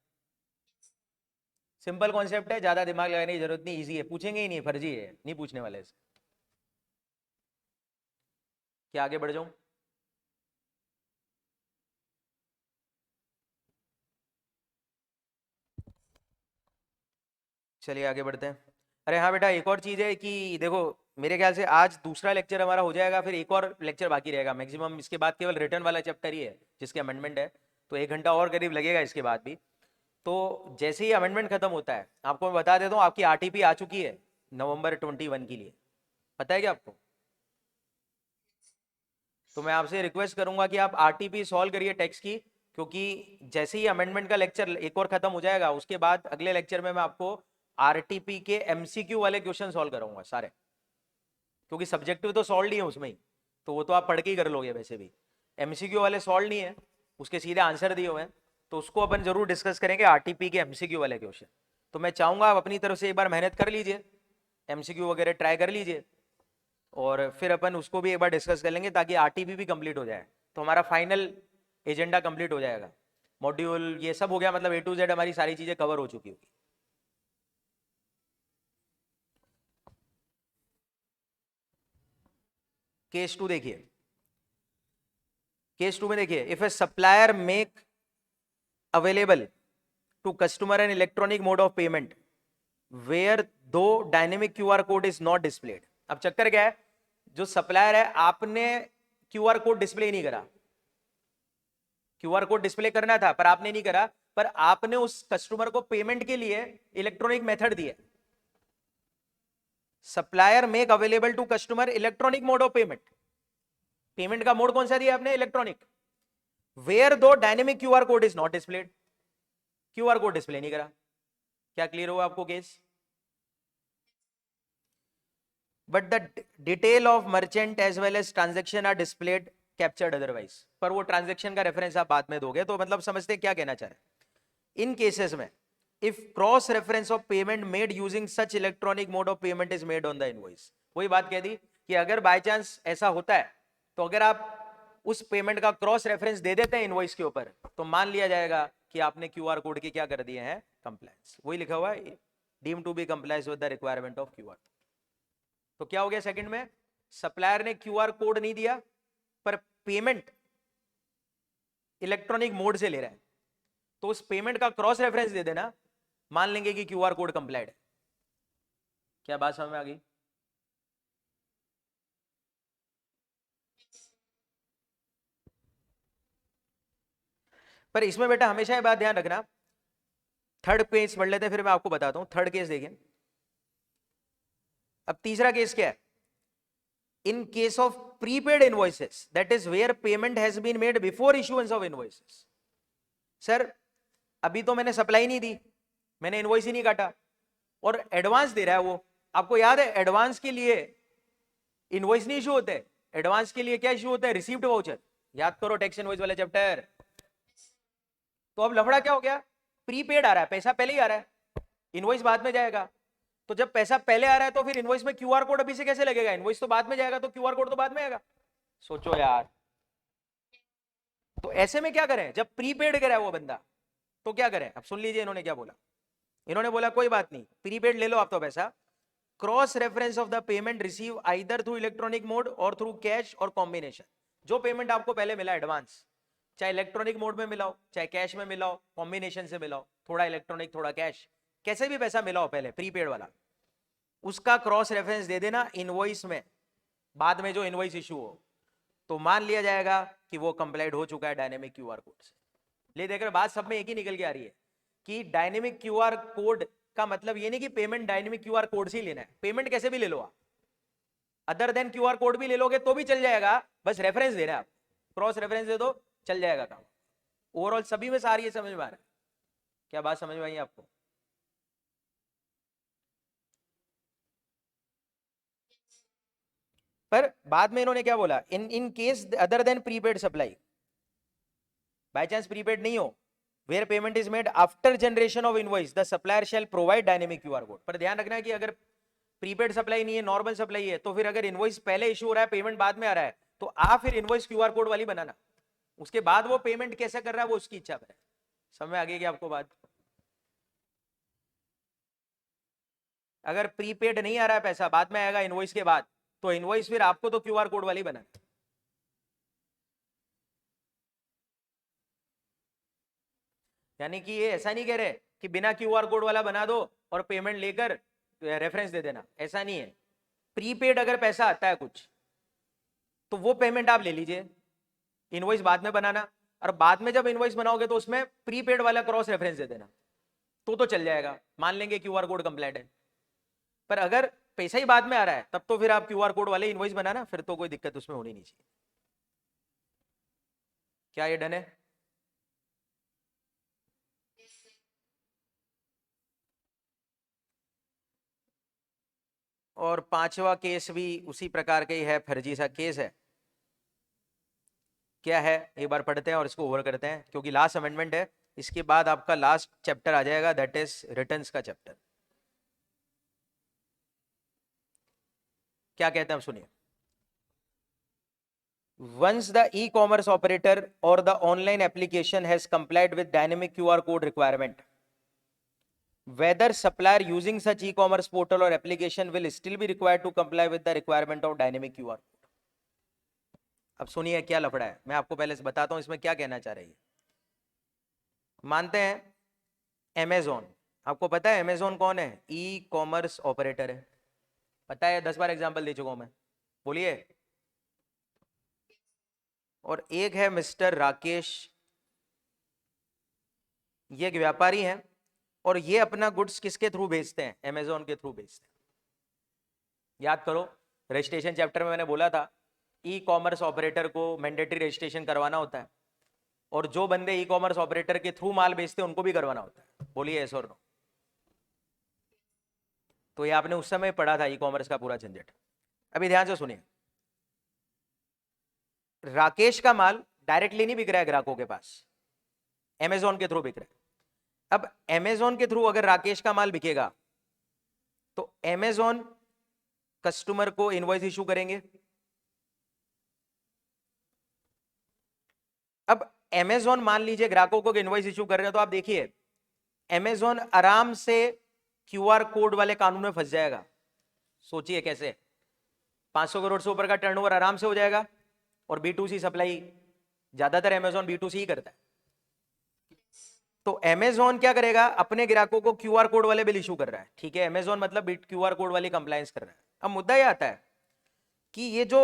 सिंपल कॉन्सेप्ट है, ज्यादा दिमाग लगाने की जरूरत नहीं, इजी है, पूछेंगे ही नहीं, फर्जी है, नहीं पूछने वाले से। क्या आगे बढ़ जाऊं? चलिए आगे बढ़ते हैं। अरे हाँ बेटा, एक और चीज है कि देखो, मेरे ख्याल से आज दूसरा लेक्चर हमारा हो जाएगा, फिर एक और लेक्चर बाकी रहेगा मैक्सिमम, इसके बाद केवल रिटर्न वाला चैप्टर ही है जिसके अमेंडमेंट है, तो 1 घंटा और करीब लगेगा इसके बाद भी। तो जैसे ही अमेंडमेंट खत्म होता है, आपको मैं बता देता हूँ, आपकी आरटीपी आ चुकी है नवंबर 21 के लिए, पता है क्या आपको? तो मैं आपसे रिक्वेस्ट करूंगा कि आप आरटीपी सॉल्व करिए टेक्स्ट की, क्योंकि जैसे ही अमेंडमेंट का लेक्चर एक और खत्म हो जाएगा, उसके बाद अगले लेक्चर में मैं आपको आरटीपी के एमसीक्यू वाले क्वेश्चन सॉल्व कराऊंगा सारे, क्योंकि सब्जेक्टिव तो सॉल्व नहीं है उसमें ही, तो वो तो आप पढ़ के ही कर लोगे वैसे भी। एमसीक्यू वाले सॉल्व नहीं है, उसके सीधे आंसर दिए हुए हैं, तो उसको अपन जरूर डिस्कस करेंगे आरटीपी के एमसीक्यू वाले क्वेश्चन। तो मैं चाहूंगा आप अपनी तरफ से एक बार मेहनत कर लीजिए, एमसीक्यू वगैरह ट्राई कर लीजिए, और फिर अपन उसको भी एक बार डिस्कस कर लेंगे, ताकि आरटीपी भी कंप्लीट हो जाए, तो हमारा फाइनल एजेंडा कंप्लीट हो जाएगा। मॉड्यूल ये सब हो गया, मतलब A to Z हमारी सारी चीजें कवर हो चुकी होगी। केस 2 देखिए, केस 2 में देखिए, if a supplier make available to customer an electronic mode of payment where दो dynamic QR code is not displayed. अब चक्कर क्या है, जो सप्लायर है, आपने क्यूआर कोड डिस्प्ले नहीं करा, क्यूआर कोड डिस्प्ले करना था पर आपने नहीं करा, पर आपने उस कस्टमर को पेमेंट के लिए इलेक्ट्रॉनिक मेथड दिया। Supplier make available to customer electronic mode of payment, payment का मोड कौन सा दिया आपने? इलेक्ट्रॉनिक। वेयर दो dynamic QR code is not displayed, QR code display नहीं करा। क्या क्लियर हुआ आपको case? But the detail of merchant as well as transaction are displayed captured otherwise, पर वो ट्रांजेक्शन का रेफरेंस आप बाद में दोगे, तो मतलब समझते क्या कहना चाह रहे हैं इन केसेस में। If cross reference of payment made using such electronic mode of payment is made on the invoice, वही बात कह दी कि अगर बाय चांस ऐसा होता है, तो अगर आप उस पेमेंट का क्रॉस रेफरेंस दे देते हैं इनवॉइस के ऊपर, तो मान लिया जाएगा कि आपने क्यूआर कोड के क्या कर दिए हैं? कंप्लायंस। वही लिखा हुआ है, deem to be complies with the requirement of QR. तो क्या हो गया सेकंड में? सप्लायर ने क्यूआर कोड नहीं दिया, पर पेमेंट इलेक्ट्रॉनिक मोड से ले रहा है, तो उस पेमेंट का क्रॉस रेफरेंस दे देना, मान लेंगे कि क्यूआर कोड कंप्लाइड है। क्या बात समझ में आ गई? पर इसमें बेटा हमेशा ये बात ध्यान रखना, थर्ड केस पढ़ लेते हैं फिर मैं आपको बताता हूं। थर्ड केस देखिए, अब तीसरा केस क्या है? In case of prepaid invoices, that is where payment has been made before issuance of invoices. Sir अभी तो मैंने सप्लाई नहीं दी, मैंने इनवॉइस ही नहीं काटा, और एडवांस दे रहा है वो। आपको याद है एडवांस के लिए इनवॉइस नहीं इशू होते, एडवांस के लिए क्या इशू होता है? Received voucher. याद करो टैक्स इनवॉइस वाला चैप्टर। तो अब लफड़ा क्या हो गया? प्रीपेड आ रहा है, पैसा पहले ही आ रहा है, इनवॉइस बाद में जाएगा। तो जब पैसा पहले आ रहा है, तो फिर इनवॉइस में क्यूआर कोड अभी से कैसे लगेगा? इनवॉइस तो बाद में जाएगा, तो क्यूआर कोड तो बाद में आएगा। सोचो यार, तो ऐसे में क्या करें जब प्रीपेड करा है वो बंदा? तो क्या करें? अब सुन लीजिए इन्होंने क्या बोला। इन्होंने बोला कोई बात नहीं, प्रीपेड ले लो आप तो पैसा, cross reference of the payment receive either through electronic mode और थ्रू कैश और कॉम्बिनेशन। जो पेमेंट आपको पहले मिला एडवांस, चाहे इलेक्ट्रॉनिक मोड में मिलाओ, चाहे कैश में मिलाओ, कॉम्बिनेशन से मिलाओ, थोड़ा इलेक्ट्रॉनिक थोड़ा कैश, कैसे भी पैसा मिलाओ पहले प्रीपेड वाला, उसका क्रॉस रेफरेंस दे देना इनवॉइस में, बाद में जो इनवॉइस इशू हो, तो मान लिया जाएगा कि वो कंप्लाइड हो चुका है डायनेमिक क्यूआर कोड से। ले देखकर बात सब में एक ही निकल के आ रही है कि डायनेमिक क्यूआर कोड का मतलब ये नहीं कि पेमेंट डायनेमिक क्यूआर कोड से ही लेना है, पेमेंट कैसे भी ले लो आप, अदर देन क्यूआर कोड भी ले लोगे तो भी चल जाएगा, बस रेफरेंस देना है आप, क्रॉस रेफरेंस दे दो चल जाएगा काम। ओवरऑल सभी में सारी ये समझ में आ रहा है? क्या बात समझ में आई आपको? पर बाद में इन्होंने क्या बोला, in case other than prepaid supply, by chance prepaid नहीं हो, where payment is made after generation of invoice the supplier shall provide dynamic QR code. पर ध्यान रखना है कि अगर प्रीपेड सप्लाई नहीं है, नॉर्मल सप्लाई है, तो फिर अगर इनवॉइस पहले इशू हो रहा है, पेमेंट बाद में आ रहा है, तो आप फिर इनवॉइस क्यूआर कोड वाली बनाना, उसके बाद वो पेमेंट कैसे कर रहा है वो उसकी इच्छा पर है। समझ में आ गई क्या आपको बात? अगर प्रीपेड नहीं आ रहा है पैसा, बाद में आएगा इनवॉइस के बाद, तो इनवॉइस फिर आपको तो क्यूआर कोड वाली बनाना। यानी कि ये ऐसा नहीं कह रहे कि बिना क्यूआर कोड वाला बना दो और पेमेंट लेकर रेफरेंस दे देना, ऐसा नहीं है। प्रीपेड अगर पैसा आता है कुछ, तो वो पेमेंट आप ले लीजिए, इनवॉइस बाद में बनाना, और बाद में जब इनवॉइस बनाओगे तो उसमें प्रीपेड वाला क्रॉस रेफरेंस दे देना, तो चल जाएगा, मान लेंगे क्यूआर कोड कंप्लीट है। पर अगर पैसा ही बाद में आ रहा है, तब तो फिर आप क्यूआर कोड वाले इनवॉइस बनाना, फिर तो कोई दिक्कत उसमें होनी नहीं चाहिए। क्या ये डन है? और पांचवा केस भी उसी प्रकार का ही है, फर्जी सा केस है। क्या है एक बार पढ़ते हैं और इसको ओवर करते हैं, क्योंकि लास्ट अमेंडमेंट है, इसके बाद आपका लास्ट चैप्टर आ जाएगा, दैट इज रिटर्न्स का चैप्टर। क्या कहते हैं हम सुनिए। Once the e-commerce operator or the online application has complied with dynamic QR code requirement, whether supplier using such e-commerce portal or application will still be required to comply with the requirement of dynamic QR code. अब सुनिए क्या लफड़ा है, मैं आपको पहले से बताता हूं इसमें क्या कहना चाह रही है। मानते हैं Amazon, आपको पता है Amazon कौन है? ई कॉमर्स ऑपरेटर है, पता है, 10 बार एग्जांपल दे चुका हूं मैं, बोलिए। और एक है मिस्टर राकेश, ये एक व्यापारी हैं, और ये अपना गुड्स किसके थ्रू भेजते हैं? Amazon के थ्रू भेजते हैं। याद करो, रजिस्ट्रेशन चैप्टर में मैंने बोला था ई कॉमर्स ऑपरेटर को मैंडेटरी रजिस्ट्रेशन करवाना होता है, और जो बंदे ई कॉमर्स ऑपरेटर के थ्रू माल बेचते हैं उनको भी करवाना होता है। बोलिए यस और नो। तो ये आपने उस समय पढ़ा था, ई कॉमर्स का पूरा झंझट। अभी ध्यान से सुनिए, राकेश का माल डायरेक्टली नहीं बिक रहा है ग्राहकों के पास, Amazon के थ्रू बिक रहा है। अब Amazon के थ्रू अगर राकेश का माल बिकेगा, तो Amazon कस्टमर को इनवॉइस इशू करेंगे। अब Amazon मान लीजिए ग्राहकों को इनवॉइस इशू कर रहे हैं, तो आप देखिए Amazon आराम से क्यूआर कोड वाले कानून में फंस जाएगा। सोचिए कैसे, 500 करोड़ से ऊपर का टर्नओवर आराम से हो जाएगा, और B2C सप्लाई ज्यादातर Amazon B2C ही करता है। तो Amazon क्या करेगा, अपने ग्राहकों को क्यूआर कोड वाले बिल इशू कर रहा है, ठीक है, Amazon मतलब क्यूआर कोड वाली कंप्लायंस कर रहा है। अब मुद्दा यह आता है कि ये जो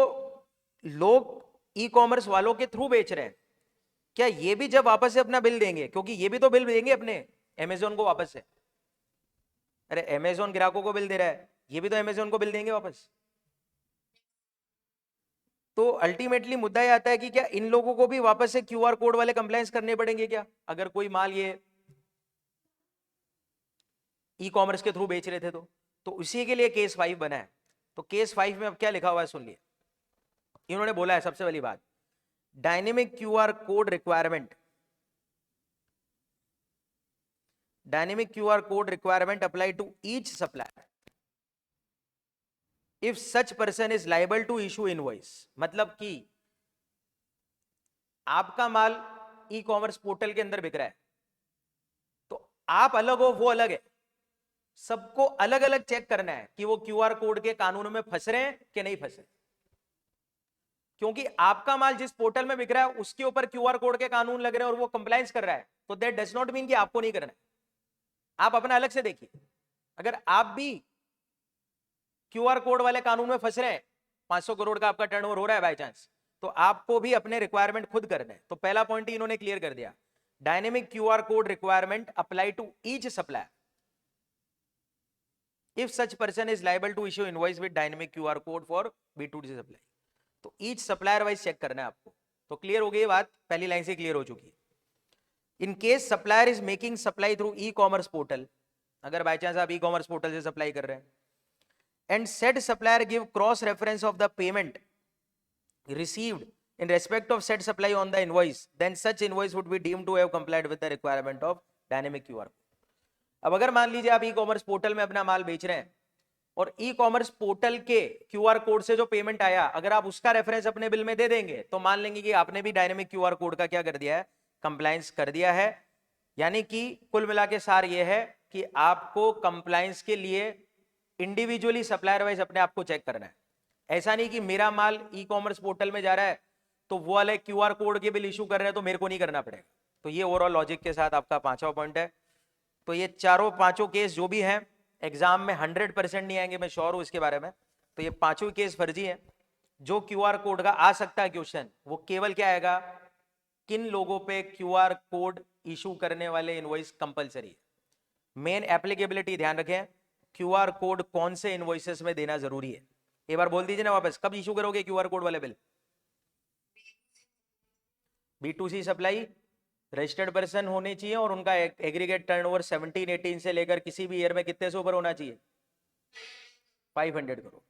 लोग ई कॉमर्स वालों के थ्रू बेच रहे हैं, क्या ये भी जब वापस से अपना बिल देंगे, क्योंकि ये भी तो बिल देंगे अपने Amazon को वापस से, अरे Amazon ग्राहकों को बिल दे रहा है, ये भी तो Amazon को बिल देंगे वापस। तो अल्टीमेटली मुद्दा यह आता है कि क्या इन लोगों को भी वापस से क्यूआर कोड वाले कंप्लायंस करने पड़ेंगे क्या, अगर कोई माल ये ई कॉमर्स के थ्रू बेच रहे थे तो उसी के लिए केस 5 बना है। तो केस 5 में अब क्या लिखा हुआ है सुन लिए। इन्होंने बोला है सबसे पहली बात, dynamic QR code requirement, dynamic QR code requirement apply to each supplier if such person is liable to issue invoice. मतलब कि आपका माल ई कॉमर्स पोर्टल के अंदर बिक रहा है, तो आप अलग हो वो अलग है, सबको अलग अलग चेक करना है कि वो क्यूआर कोड के कानूनों में फंस रहे हैं कि नहीं फंस रहे, क्योंकि आपका माल जिस पोर्टल में बिक रहा है उसके ऊपर क्यूआर कोड के कानून लग रहे हैं और वो कंप्लायंस कर रहा है, तो दैट डज नॉट मीन कि आपको नहीं करना है। आप अपना अलग से देखिए, अगर आप भी क्यूआर कोड वाले कानून में फंस रहे हैं, 500 करोड़ का आपका टर्नओवर हो रहा है बाय चांस, तो आपको भी अपने रिक्वायरमेंट खुद करने हैं। तो पहला पॉइंट इन्होंने क्लियर कर दिया, dynamic QR code requirement apply to each supplier if such person is liable to issue invoice with dynamic QR code for B2C supply। तो ईच सप्लायर वाइज चेक करना है आपको। तो क्लियर हो गई बात, पहली लाइन से क्लियर हो चुकी है। In case supplier is making supply through e commerce portal, अगर बाय चांस आप ई कॉमर्स पोर्टल से सप्लाई कर रहे हैं, and said supplier give cross reference of the payment received in respect of said supply on the invoice, then such invoice would be deemed to have complied with the requirement of dynamic QR code। अब अगर मान लीजिए आप e commerce portal में अपना माल बेच रहे हैं, और ई कॉमर्स पोर्टल के क्यूआर कोड से जो पेमेंट आया, अगर आप उसका रेफरेंस अपने बिल में दे देंगे, तो मान लेंगे कि आपने भी डायनेमिक क्यूआर कोड का क्या कर दिया है, कंप्लायंस कर दिया है। यानी कि कुल मिला के सार ये है कि आपको कंप्लायंस के लिए इंडिविजुअली सप्लायर वाइज अपने आप को चेक करना है। ऐसा नहीं कि मेरा माल ई कॉमर्स पोर्टल में जा रहा है तो वो वाले क्यूआर कोड के बिल इशू कर रहे हैं तो मेरे को नहीं करना पड़ेगा। तो ये ओवरऑल लॉजिक के साथ आपका 5वां पॉइंट है। तो ये चारों पांचों केस जो भी हैं एग्जाम में 100% नहीं आएंगे, मैं श्योर हूं इसके बारे में। तो ये पांचों केस फर्जी हैं। जो क्यूआर कोड का आ सकता है क्वेश्चन, वो केवल क्या आएगा, किन लोगों पे क्यूआर कोड इशू करने वाले इनवॉइस कंपलसरी है। मेन एप्लीकेबिलिटी ध्यान रखें, क्यूआर कोड कौन से इनवॉइसेस में देना जरूरी है। एक बार बोल दीजिए ना वापस, कब इशू करोगे क्यूआर कोड वाले bill? B2C supply registered person होने चाहिए और उनका एग्रीगेट टर्नओवर 17-18 से लेकर किसी भी ईयर में कितने से ऊपर होना चाहिए? 500 करोड़।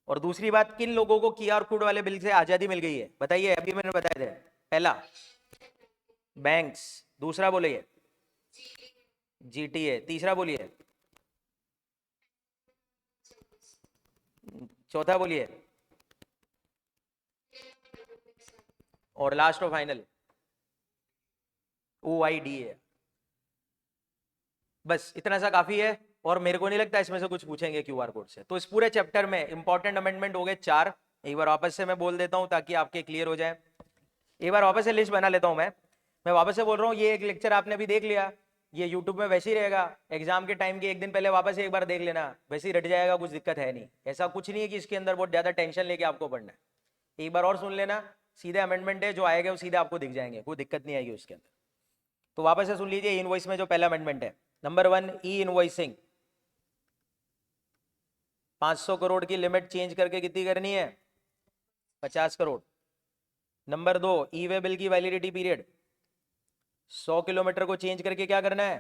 और दूसरी बात, किन लोगों को क्यूआर कोड वाले बिल से आजादी मिल गई है बताइए, अभी मैंने बताया था। पहला बैंक्स, दूसरा बोलिए जीटीए, तीसरा बोलिए, चौथा बोलिए, और लास्ट और फाइनल OIDA। बस इतना सा काफी है और मेरे को नहीं लगता इसमें से कुछ पूछेंगे क्यूआर कोड से। तो इस पूरे चैप्टर में इंपॉर्टेंट अमेंडमेंट हो गए 4। एक बार वापस से मैं बोल देता हूं ताकि आपके क्लियर हो जाए। एक बार वापस से लिस्ट बना लेता हूं मैं वापस से बोल रहा हूं, ये एक लेक्चर आपने अभी देख लिया, ये यूट्यूब में वैसे ही रहेगा, एग्जाम के टाइम के एक दिन पहले वापस एक बार देख लेना, वैसे ही रट जाएगा, कुछ दिक्कत है नहीं। ऐसा कुछ नहीं है कि इसके अंदर बहुत ज्यादा टेंशन लेके आपको पढ़ना है। एक बार और सुन लेना, सीधे अमेंडमेंट है, जो आएगा वो सीधे आपको दिख जाएंगे, कोई दिक्कत नहीं आएगी उसके अंदर। तो वापस से सुन लीजिए, इनवॉइस में जो पहला अमेंडमेंट है, नंबर 1 ई इनवॉइसिंग, 500 करोड़ की लिमिट चेंज करके कितनी करनी है? 50 करोड़। नंबर 2 ई वे बिल की वैलिडिटी पीरियड 100 किलोमीटर को चेंज करके क्या करना है?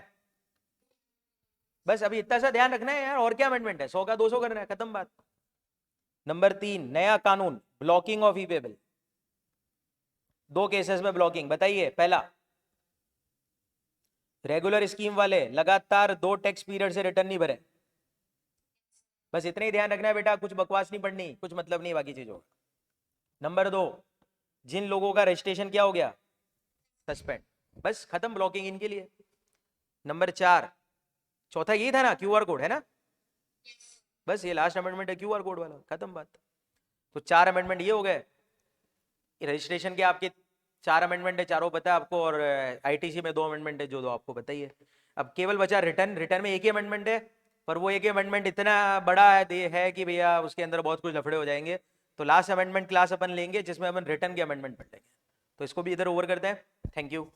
बस अभी इतना सा ध्यान रखना है यार, और क्या अमेंडमेंट है, 100 का 200 करना है, खत्म बात। नंबर 3 नया कानून, blocking of e way bill. 2 cases में ब्लॉकिंग, बताइए। पहला, रेगुलर स्कीम वाले लगातार 2 टैक्स पीरियड से रिटर्न नहीं भरे। बस इतना ही ध्यान रखना है बेटा, कुछ बकवास नहीं पढ़नी, कुछ मतलब नहीं बाकी चीजों का। नंबर 2, जिन लोगों का रजिस्ट्रेशन क्या हो गया? सस्पेंड। बस खत्म ब्लॉकिंग इनके लिए। नंबर 4, चौथा यही था ना, क्यूआर कोड है ना? बस ये लास्ट अमेंडमेंट है क्यूआर कोड वाला, खत्म बात। तो 4 अमेंडमेंट ये हो गए। रजिस्ट्रेशन के आपके 4 अमेंडमेंट है, चारों पता है आपको, और आईटीसी में 2 अमेंडमेंट है, जो दो आपको बताइए। अब केवल बचा रिटर्न। रिटर्न में एक ही अमेंडमेंट है, पर वो एक ही अमेंडमेंट इतना बड़ा है कि भैया उसके अंदर बहुत कुछ लफड़े हो जाएंगे। तो लास्ट अमेंडमेंट क्लास अपन लेंगे जिसमें अपन रिटर्न के अमेंडमेंट पढ़ लेंगे। तो इसको भी इधर ओवर करते हैं। Thank you.